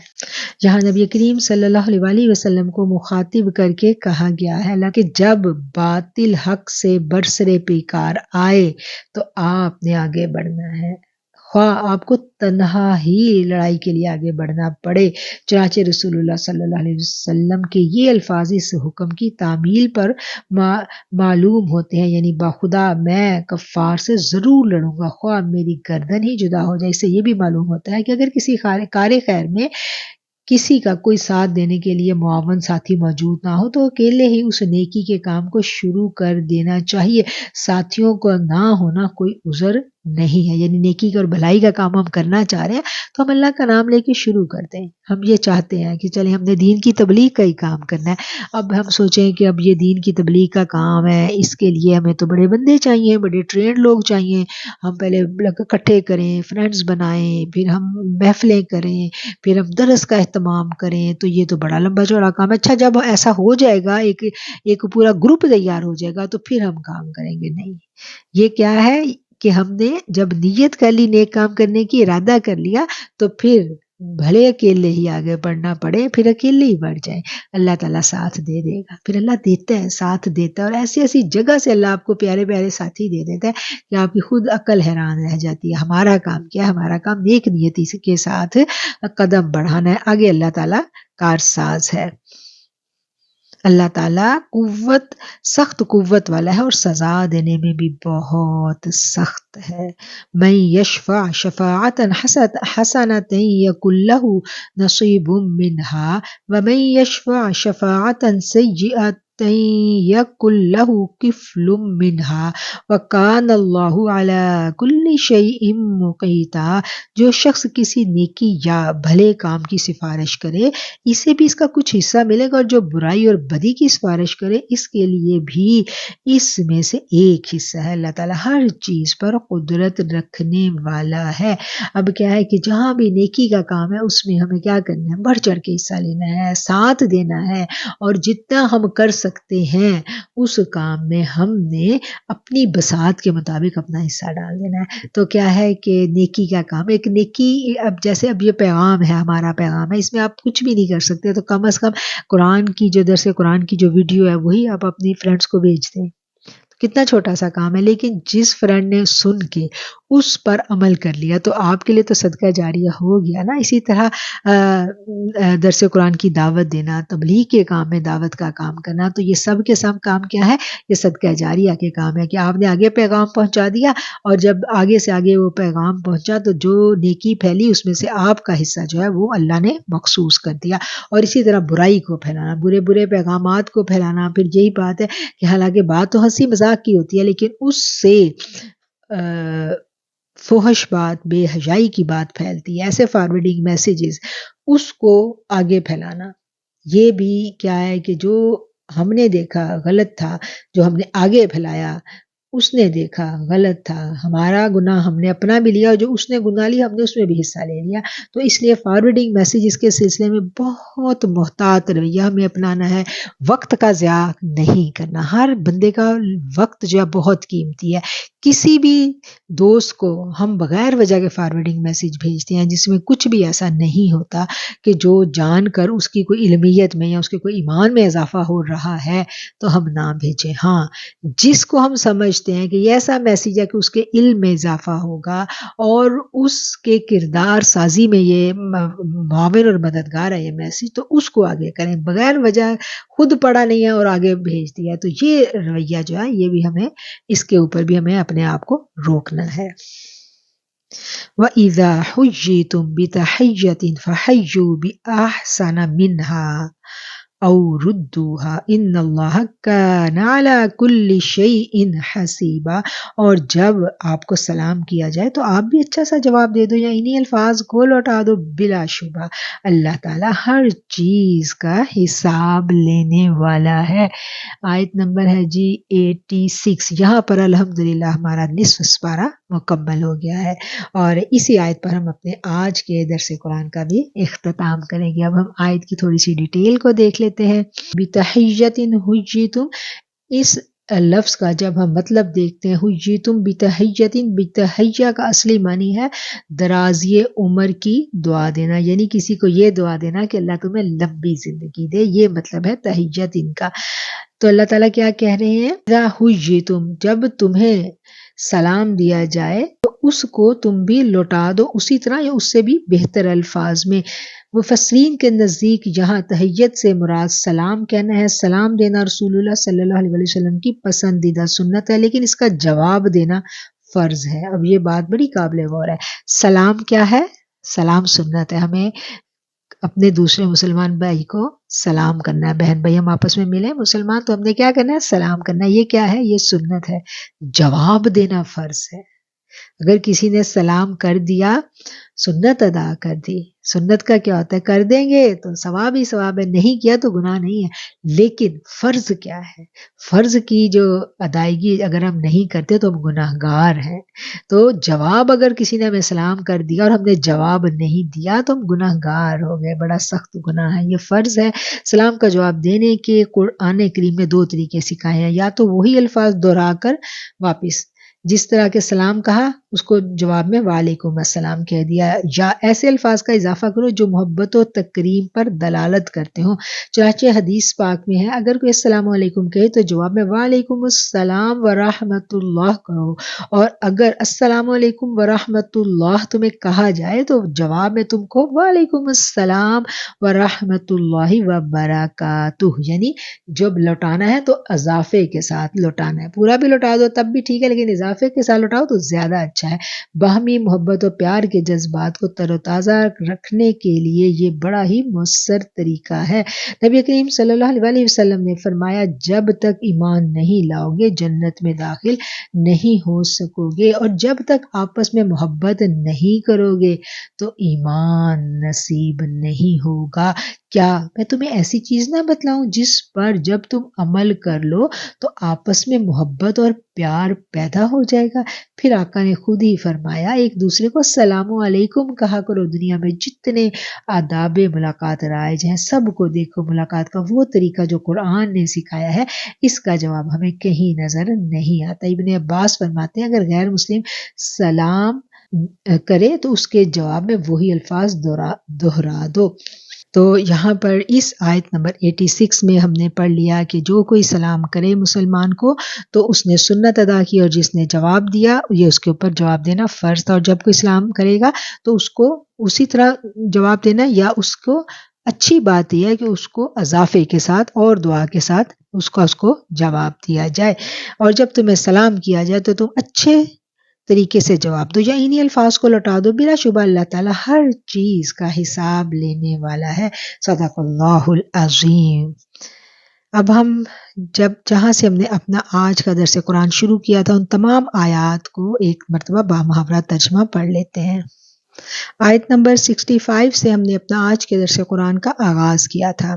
جہاں نبی کریم صلی اللہ علیہ وآلہ وسلم کو مخاطب کر کے کہا گیا ہے کہ جب باطل حق سے برسرے پیکار آئے تو آپ نے آگے بڑھنا ہے، خواہ آپ کو تنہا ہی لڑائی کے لیے آگے بڑھنا پڑے۔ چنانچہ رسول اللہ صلی اللہ علیہ وسلم کے یہ الفاظ اس حکم کی تعمیل پر معلوم ہوتے ہیں، یعنی باخدا میں کفار سے ضرور لڑوں گا خواہ میری گردن ہی جدا ہو جائے۔ اس سے یہ بھی معلوم ہوتا ہے کہ اگر کسی کار خیر میں کسی کا کوئی ساتھ دینے کے لیے معاون ساتھی موجود نہ ہو تو اکیلے ہی اس نیکی کے کام کو شروع کر دینا چاہیے۔ ساتھیوں کو نہ ہونا کوئی عذر نہیں ہے، یعنی نیکی اور بھلائی کا کام ہم کرنا چاہ رہے ہیں تو ہم اللہ کا نام لے کے شروع کرتے ہیں۔ ہم یہ چاہتے ہیں کہ چلیں ہم نے دین کی تبلیغ کا ہی کام کرنا ہے، اب ہم سوچیں کہ اب یہ دین کی تبلیغ کا کام ہے، اس کے لیے ہمیں تو بڑے بندے چاہیے، بڑے ٹرینڈ لوگ چاہیے، ہم پہلے اکٹھے کریں، فرینڈز بنائیں، پھر ہم محفلیں کریں، پھر ہم درس کا اہتمام کریں، تو یہ تو بڑا لمبا چوڑا کام ہے۔ اچھا جب ایسا ہو جائے گا، ایک پورا گروپ تیار ہو جائے گا تو پھر ہم کام کریں گے، نہیں۔ یہ کیا ہے کہ ہم نے جب نیت کر لی، نیک کام کرنے کی ارادہ کر لیا، تو پھر بھلے اکیلے ہی آگے بڑھنا پڑے، پھر اکیلے ہی بڑھ جائیں، اللہ تعالیٰ ساتھ دے دے گا۔ پھر اللہ دیتا ہے، ساتھ دیتا ہے، اور ایسی ایسی جگہ سے اللہ آپ کو پیارے پیارے ساتھی دے دیتا ہے کہ آپ کی خود عقل حیران رہ جاتی ہے۔ ہمارا کام کیا ہے؟ ہمارا کام نیک نیتی کے ساتھ قدم بڑھانا ہے، آگے اللہ تعالیٰ کارساز ہے۔ اللہ تعالیٰ سخت قوت والا ہے اور سزا دینے میں بھی بہت سخت ہے۔ من یشفع شفاعۃ حسنۃ یکن لہ نصیب منہا ومن یشفع شفاعۃ سیئۃ یکن لہ کفل منہا وکان اللہ علی کل شیء مقیتا۔ جو شخص کسی نیکی یا بھلے کام کی سفارش کرے اسے بھی اس کا کچھ حصہ ملے گا، اور جو برائی اور بدی کی سفارش کرے اس کے لیے بھی اس میں سے ایک حصہ ہے۔ اللہ تعالیٰ ہر چیز پر قدرت رکھنے والا ہے۔ اب کیا ہے کہ جہاں بھی نیکی کا کام ہے اس میں ہمیں کیا کرنا ہے؟ بڑھ چڑھ کے حصہ لینا ہے، ساتھ دینا ہے، اور جتنا ہم کر سکتے ہیں اس کام میں ہم نے اپنی بساط کے مطابق اپنا حصہ ڈال دینا ہے۔ تو کیا ہے کہ نیکی کا کام، ایک نیکی، اب جیسے اب یہ پیغام ہے، ہمارا پیغام ہے، اس میں آپ کچھ بھی نہیں کر سکتے، تو کم از کم قرآن کی جو درس قرآن کی جو ویڈیو ہے وہی آپ اپنی فرینڈس کو بھیج دیں۔ کتنا چھوٹا سا کام ہے، لیکن جس فرینڈ نے سن کے اس پر عمل کر لیا تو آپ کے لیے تو صدقہ جاریہ ہو گیا نا۔ اسی طرح درس قرآن کی دعوت دینا، تبلیغ کے کام میں دعوت کا کام کرنا، تو یہ سب کے سب کام کیا ہے؟ یہ صدقہ جاریہ کے کام ہے کہ آپ نے آگے پیغام پہنچا دیا، اور جب آگے سے آگے وہ پیغام پہنچا تو جو نیکی پھیلی اس میں سے آپ کا حصہ جو ہے وہ اللہ نے مخصوص کر دیا۔ اور اسی طرح برائی کو پھیلانا، برے برے پیغامات کو پھیلانا، پھر یہی بات ہے کہ حالانکہ بات تو ہنسی مذاق کی ہوتی ہے لیکن اس سے فحش بات، بے حیائی کی بات پھیلتی ہے، ایسے فارورڈنگ میسیجز اس کو آگے پھیلانا، یہ بھی کیا ہے کہ جو ہم نے دیکھا غلط تھا، جو ہم نے آگے پھیلایا اس نے دیکھا غلط تھا، ہمارا گناہ ہم نے اپنا بھی لیا، اور جو اس نے گناہ لیا ہم نے اس میں بھی حصہ لے لیا۔ تو اس لیے فارورڈنگ میسیجز کے سلسلے میں بہت محتاط رویہ ہمیں اپنانا ہے، وقت کا ضیاع نہیں کرنا۔ ہر بندے کا وقت جو ہے بہت قیمتی ہے، کسی بھی دوست کو ہم بغیر وجہ کے فارورڈنگ میسیج بھیجتے ہیں جس میں کچھ بھی ایسا نہیں ہوتا کہ جو جان کر اس کی کوئی علمیت میں یا اس کے کوئی ایمان میں اضافہ ہو رہا ہے تو ہم نہ بھیجیں۔ ہاں، جس کو ہم سمجھتے ہیں کہ یہ ایسا میسیج ہے کہ اس کے علم میں اضافہ ہوگا اور اس کے کردار سازی میں یہ معاون اور مددگار ہے یہ میسیج، تو اس کو آگے کریں، بغیر وجہ خود پڑھا نہیں ہے اور آگے بھیج دیا، تو یہ رویہ جو ہے یہ بھی ہمیں، اس کے اوپر بھی ہمیں اپنے آپ کو روکنا ہے۔ وَإِذَا حُيِّيتُم بِتَحِيَّةٍ فَحَيُّوا بِأَحْسَنَ مِنْهَا أَوْ رُدُّوهَا إِنَّ اللَّهَ كَانَ عَلَى كُلِّ شَيْءٍ حَسِيبًا، اور جب آپ کو سلام کیا جائے تو آپ بھی اچھا سا جواب دے دو یا انہی الفاظ کو لوٹا دو، بلا شبہ اللہ تعالیٰ ہر چیز کا حساب لینے والا ہے۔ آیت نمبر ہے جی 86، یہاں پر الحمدللہ ہمارا نصف سپارہ مکمل ہو گیا ہے، اور اسی آیت پر ہم اپنے آج کے درس قرآن کا بھی اختتام کریں گے۔ اب ہم آیت کی تھوڑی سی ڈیٹیل کو دیکھ لیتے ہیں۔ بِتَحِيَّةٍ حُيِّيتُم، اس لفظ کا جب ہم مطلب دیکھتے ہیں، حُيِّيتُم بِتَحِيَّةٍ، بِتَحِيَّہ کا اصلی معنی ہے درازی عمر کی دعا دینا، یعنی کسی کو یہ دعا دینا کہ اللہ تمہیں لمبی زندگی دے، یہ مطلب ہے تحیّۃ کا۔ تو اللہ تعالیٰ کیا کہہ رہے ہیں؟ اِذَا حُيِّيتُم، جب تمہیں سلام دیا جائے تو اس کو تم بھی لوٹا دو اسی طرح یا اس سے بھی بہتر الفاظ میں۔ مفسرین کے نزدیک یہاں تحیّت سے مراد سلام کہنا ہے، سلام دینا رسول اللہ صلی اللہ علیہ وسلم کی پسندیدہ سنت ہے، لیکن اس کا جواب دینا فرض ہے۔ اب یہ بات بڑی قابل غور ہے، سلام کیا ہے؟ سلام سنت ہے، ہمیں اپنے دوسرے مسلمان بھائی کو سلام کرنا ہے، بہن بھائی ہم آپس میں ملے مسلمان تو ہم نے کیا کرنا ہے؟ سلام کرنا ہے، یہ کیا ہے؟ یہ سنت ہے، جواب دینا فرض ہے۔ اگر کسی نے سلام کر دیا، سنت ادا کر دی، سنت کا کیا ہوتا ہے؟ کر دیں گے تو ثواب ہی ثواب ہے، نہیں کیا تو گناہ نہیں ہے، لیکن فرض کیا ہے؟ فرض کی جو ادائیگی اگر ہم نہیں کرتے تو ہم گناہ گار ہیں۔ تو جواب اگر کسی نے ہمیں سلام کر دیا اور ہم نے جواب نہیں دیا تو ہم گناہ گار ہو گئے، بڑا سخت گناہ ہے، یہ فرض ہے۔ سلام کا جواب دینے کے قرآن کریم میں دو طریقے سکھائے ہیں، یا تو وہی الفاظ دہرا کر واپس، جس طرح کے سلام کہا اس کو جواب میں وعلیکم السلام کہہ دیا، یا ایسے الفاظ کا اضافہ کرو جو محبت و تکریم پر دلالت کرتے ہوں۔ چنانچہ حدیث پاک میں ہے اگر کوئی السلام علیکم کہے تو جواب میں وعلیکم السلام ورحمۃ اللہ کہو، اور اگر السلام علیکم ورحمۃ اللہ تمہیں کہا جائے تو جواب میں تم کو وعلیکم السلام ورحمۃ اللہ وبرکاتہ، یعنی جب لوٹانا ہے تو اضافے کے ساتھ لوٹانا ہے، پورا بھی لوٹا دو تب بھی ٹھیک ہے لیکن اضافے کے ساتھ لوٹاؤ تو زیادہ اچھا ہے۔ باہمی محبت و پیار کے جذبات کو تر و تازہ رکھنے کے لیے یہ بڑا ہی مؤثر طریقہ ہے۔ نبی کریم صلی اللہ علیہ وسلم نے فرمایا جب تک ایمان نہیں لاؤ گے جنت میں داخل نہیں ہو سکو گے، اور جب تک آپس میں محبت نہیں کرو گے تو ایمان نصیب نہیں ہوگا۔ کیا میں تمہیں ایسی چیز نہ بتلاؤں جس پر جب تم عمل کر لو تو آپس میں محبت اور پیار پیدا ہو جائے گا۔ پھر آقا نے خود ہی فرمایا ایک دوسرے کو السلام علیکم کہا کرو۔ دنیا میں جتنے آداب ملاقات رائج ہیں سب کو دیکھو، ملاقات کا وہ طریقہ جو قرآن نے سکھایا ہے اس کا جواب ہمیں کہیں نظر نہیں آتا۔ ابن عباس فرماتے ہیں اگر غیر مسلم سلام کرے تو اس کے جواب میں وہی الفاظ دہرا دو۔ تو یہاں پر اس آیت نمبر 86 میں ہم نے پڑھ لیا کہ جو کوئی سلام کرے مسلمان کو تو اس نے سنت ادا کی، اور جس نے جواب دیا یہ اس کے اوپر جواب دینا فرض تھا، اور جب کوئی سلام کرے گا تو اس کو اسی طرح جواب دینا، یا اس کو اچھی بات یہ ہے کہ اس کو اضافے کے ساتھ اور دعا کے ساتھ اس کو جواب دیا جائے، اور جب تمہیں سلام کیا جائے تو تم اچھے طریقے سے جواب دو یا انہی الفاظ کو لوٹا دو۔ بلا شبہ اللہ تعالیٰ ہر چیز کا حساب لینے والا ہے۔ صدق اللہ العظیم۔ اب ہم جہاں سے ہم نے اپنا آج کا درس قرآن شروع کیا تھا ان تمام آیات کو ایک مرتبہ بامحاورہ ترجمہ پڑھ لیتے ہیں۔ آیت نمبر 65 سے ہم نے اپنا آج کے درس قرآن کا آغاز کیا تھا۔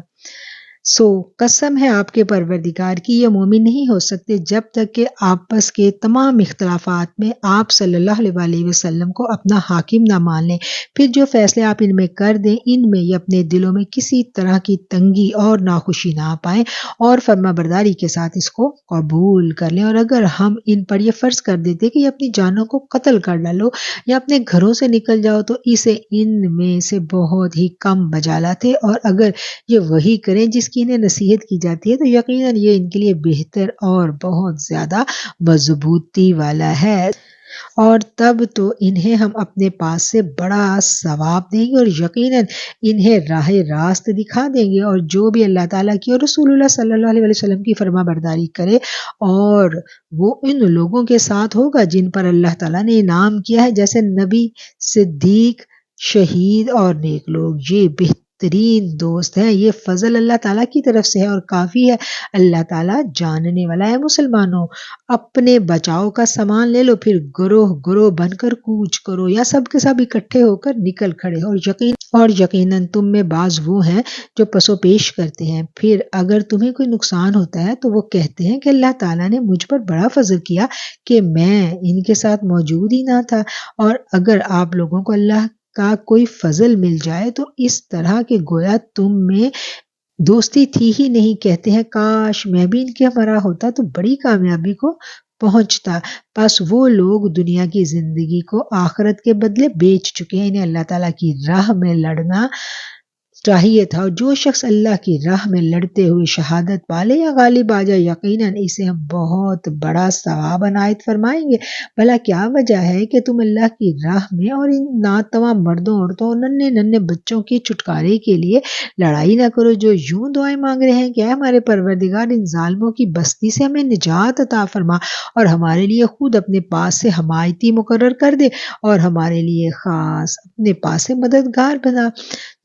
قسم ہے آپ کے پروردگار کی یہ مومن نہیں ہو سکتے جب تک کہ آپس کے تمام اختلافات میں آپ صلی اللہ علیہ وسلم کو اپنا حاکم نہ مان لیں، پھر جو فیصلے آپ ان میں کر دیں ان میں یہ اپنے دلوں میں کسی طرح کی تنگی اور ناخوشی نہ پائیں اور فرما برداری کے ساتھ اس کو قبول کر لیں۔ اور اگر ہم ان پر یہ فرض کر دیتے کہ یہ اپنی جانوں کو قتل کر ڈالو یا اپنے گھروں سے نکل جاؤ تو اسے ان میں سے بہت ہی کم بجا لاتے، اور اگر یہ وہی کریں جس کی انہیں نصیحت کی جاتی ہے تو یقیناً یہ ان کے لیے بہتر اور بہت زیادہ مضبوطی والا ہے، اور تب تو انہیں ہم اپنے پاس سے بڑا ثواب دیں گے اور یقیناً انہیں راہ راست دکھا دیں گے۔ اور جو بھی اللہ تعالیٰ کی اور رسول اللہ صلی اللہ علیہ وسلم کی فرما برداری کرے اور وہ ان لوگوں کے ساتھ ہوگا جن پر اللہ تعالیٰ نے انعام کیا ہے، جیسے نبی، صدیق، شہید اور نیک لوگ، یہ بہترین دوست ہیں۔ یہ فضل اللہ تعالیٰ کی طرف سے ہے اور کافی ہے، اللہ تعالیٰ جاننے والا ہے۔ مسلمانوں اپنے بچاؤ کا سامان لے لو، پھر گروہ گروہ بن کر کوچ کرو یا سب کے سب اکٹھے ہو کر نکل کھڑے ہو، اور یقیناً تم میں بعض وہ ہیں جو پسو پیش کرتے ہیں، پھر اگر تمہیں کوئی نقصان ہوتا ہے تو وہ کہتے ہیں کہ اللہ تعالیٰ نے مجھ پر بڑا فضل کیا کہ میں ان کے ساتھ موجود ہی نہ تھا۔ اور اگر آپ لوگوں کو اللہ کا کوئی فضل مل جائے تو اس طرح کہ گویا تم میں دوستی تھی ہی نہیں، کہتے ہیں کاش میں بھی ان کے ہمراہ ہوتا تو بڑی کامیابی کو پہنچتا۔ بس وہ لوگ دنیا کی زندگی کو آخرت کے بدلے بیچ چکے ہیں، انہیں اللہ تعالیٰ کی راہ میں لڑنا چاہیے تھا، اور جو شخص اللہ کی راہ میں لڑتے ہوئے شہادت پالے یا غالب آ جائے یقیناً اسے ہم بہت بڑا ثواب عنایت فرمائیں گے۔ بھلا کیا وجہ ہے کہ تم اللہ کی راہ میں اور ان ناتواں مردوں عورتوں اور ننھے ننھے بچوں کے چھٹکارے کے لیے لڑائی نہ کرو جو یوں دعائیں مانگ رہے ہیں کہ اے ہمارے پروردگار ان ظالموں کی بستی سے ہمیں نجات عطا فرما اور ہمارے لیے خود اپنے پاس سے حمایتی مقرر کر دے اور ہمارے لیے خاص اپنے پاس سے مددگار بنا۔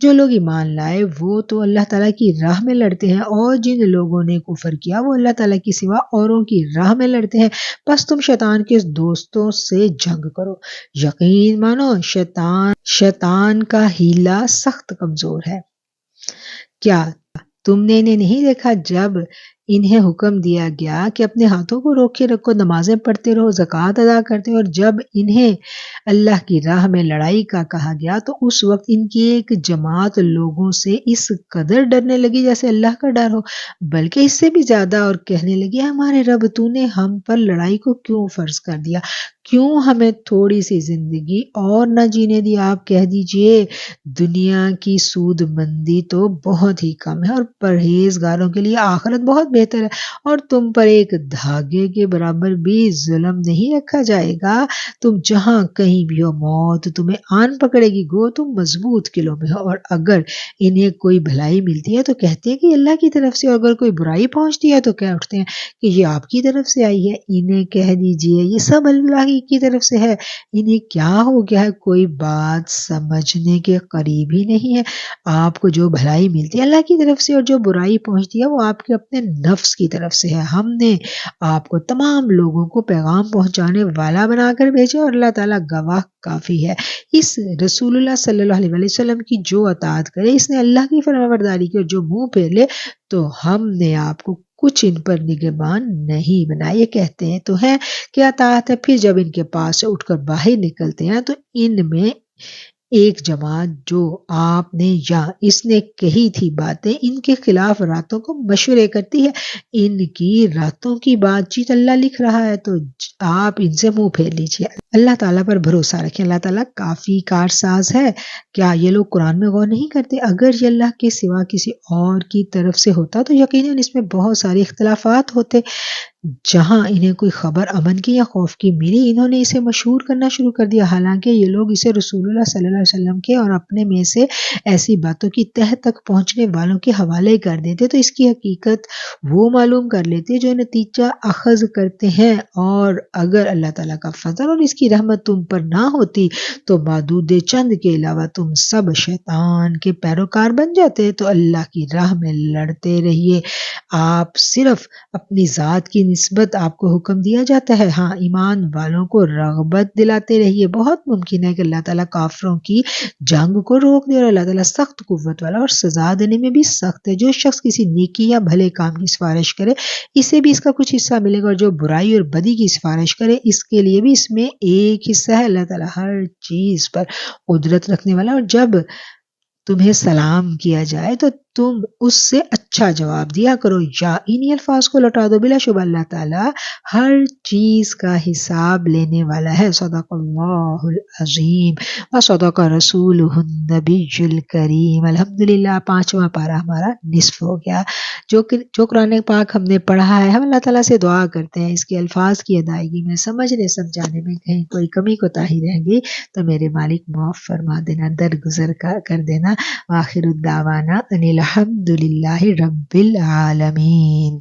جو لوگ ایمان لائے وہ تو اللہ تعالیٰ کی راہ میں لڑتے ہیں، اور جن لوگوں نے کفر کیا وہ اللہ تعالیٰ کی سوا اوروں کی راہ میں لڑتے ہیں، بس تم شیطان کے دوستوں سے جنگ کرو۔ یقین مانو شیطان کا ہیلا سخت کمزور ہے۔ کیا تم نے انہیں نہیں دیکھا جب انہیں حکم دیا گیا کہ اپنے ہاتھوں کو روکے رکھو، نمازیں پڑھتے رہو، زکوٰۃ ادا کرتے، اور جب انہیں اللہ کی راہ میں لڑائی کا کہا گیا تو اس وقت ان کی ایک جماعت لوگوں سے اس قدر ڈرنے لگی جیسے اللہ کا ڈر ہو، بلکہ اس سے بھی زیادہ، اور کہنے لگی ہمارے رب تو نے ہم پر لڑائی کو کیوں فرض کر دیا، کیوں ہمیں تھوڑی سی زندگی اور نہ جینے دی۔ آپ کہہ دیجئے دنیا کی سود مندی تو بہت ہی کم ہے اور پرہیزگاروں کے لیے آخرت بہت بہتر ہے، اور تم پر ایک دھاگے کے برابر بھی ظلم نہیں رکھا جائے گا۔ تم جہاں کہیں بھی ہو موت تمہیں آن پکڑے گی، گو تم مضبوط قلعوں میں ہو، اور اگر انہیں کوئی بھلائی ملتی ہے تو کہتے ہیں کہ اللہ کی طرف سے، اور اگر کوئی برائی پہنچتی ہے تو کہہ اٹھتے ہیں کہ یہ آپ کی طرف سے آئی ہے۔ انہیں کہہ دیجئے یہ سب اللہ کی طرف سے ہے، انہیں کیا ہو گیا ہے، کوئی بات سمجھنے کے قریب ہی نہیں ہے۔ آپ کو جو بھلائی ملتی ہے اللہ کی طرف سے، اور جو برائی پہنچتی ہے وہ آپ کے اپنے نفس کی طرف سے ہے۔ ہم نے آپ کو تمام لوگوں کو پیغام پہنچانے والا بنا کر بھیجا، اور اللہ تعالیٰ گواہ کافی ہے۔ اس رسول اللہ صلی اللہ علیہ وسلم کی جو اطاعت کرے، اس نے اللہ کی فرما برداری کی، اور جو منہ پھیر لے تو ہم نے آپ کو کچھ ان پر نگہبان نہیں بنا۔ یہ کہتے ہیں تو ہیں کہ اطاعت ہے، پھر جب ان کے پاس سے اٹھ کر باہر نکلتے ہیں تو ان میں ایک جماعت جو آپ نے یا اس نے کہی تھی باتیں ان کے خلاف راتوں کو مشورے کرتی ہے۔ ان کی راتوں کی بات چیت اللہ لکھ رہا ہے، تو آپ ان سے منہ پھیر لیجیے، اللہ تعالیٰ پر بھروسہ رکھیں، اللہ تعالیٰ کافی کارساز ہے۔ کیا یہ لوگ قرآن میں غور نہیں کرتے؟ اگر یہ اللہ کے سوا کسی اور کی طرف سے ہوتا تو یقیناً اس میں بہت سارے اختلافات ہوتے۔ جہاں انہیں کوئی خبر امن کی یا خوف کی ملی، انہوں نے اسے مشہور کرنا شروع کر دیا، حالانکہ یہ لوگ اسے رسول اللہ صلی اللہ علیہ وسلم کے اور اپنے میں سے ایسی باتوں کی تہ تک پہنچنے والوں کے حوالے کر دیتے تو اس کی حقیقت وہ معلوم کر لیتے جو نتیجہ اخذ کرتے ہیں۔ اور اگر اللہ تعالیٰ کا فضل اور اس کی رحمت تم پر نہ ہوتی تو معدود چند کے علاوہ تم سب شیطان کے پیروکار بن جاتے۔ تو اللہ کی راہ میں لڑتے رہیے، آپ صرف اپنی ذات کی نسبت آپ کو حکم دیا جاتا ہے، ہاں ایمان والوں کو رغبت دلاتے رہیے۔ بہت ممکن ہے کہ اللہ تعالیٰ کافروں کی جنگ کو روک دے، اور اللہ تعالیٰ سخت قوت والا اور سزا دینے میں بھی سخت ہے۔ جو شخص کسی نیکی یا بھلے کام کی سفارش کرے اسے بھی اس کا کچھ حصہ ملے گا، اور جو برائی اور بدی کی سفارش کرے اس کے لیے بھی اس میں ایک حصہ ہے۔ اللہ تعالیٰ ہر چیز پر قدرت رکھنے والا، اور جب تمہیں سلام کیا جائے تو تم اس سے اچھا جواب دیا کرو یا انہی الفاظ کو لوٹا دو، بلا شبہ اللہ تعالیٰ ہر چیز کا حساب لینے والا ہے۔ صدق اللہ العظیم و صدق رسولہ النبی الکریم۔ الحمدللہ 5واں پارہ ہمارا نصف ہو گیا۔ جو قرآن پاک ہم نے پڑھا ہے، ہم اللہ تعالیٰ سے دعا کرتے ہیں اس کے الفاظ کی ادائیگی میں، سمجھنے سمجھانے میں کہیں کوئی کمی کوتاہی رہ گئی تو میرے مالک معاف فرما دینا، درگزر کر دینا۔ آخر الدعوانا ان الحمدللہ رب العالمین۔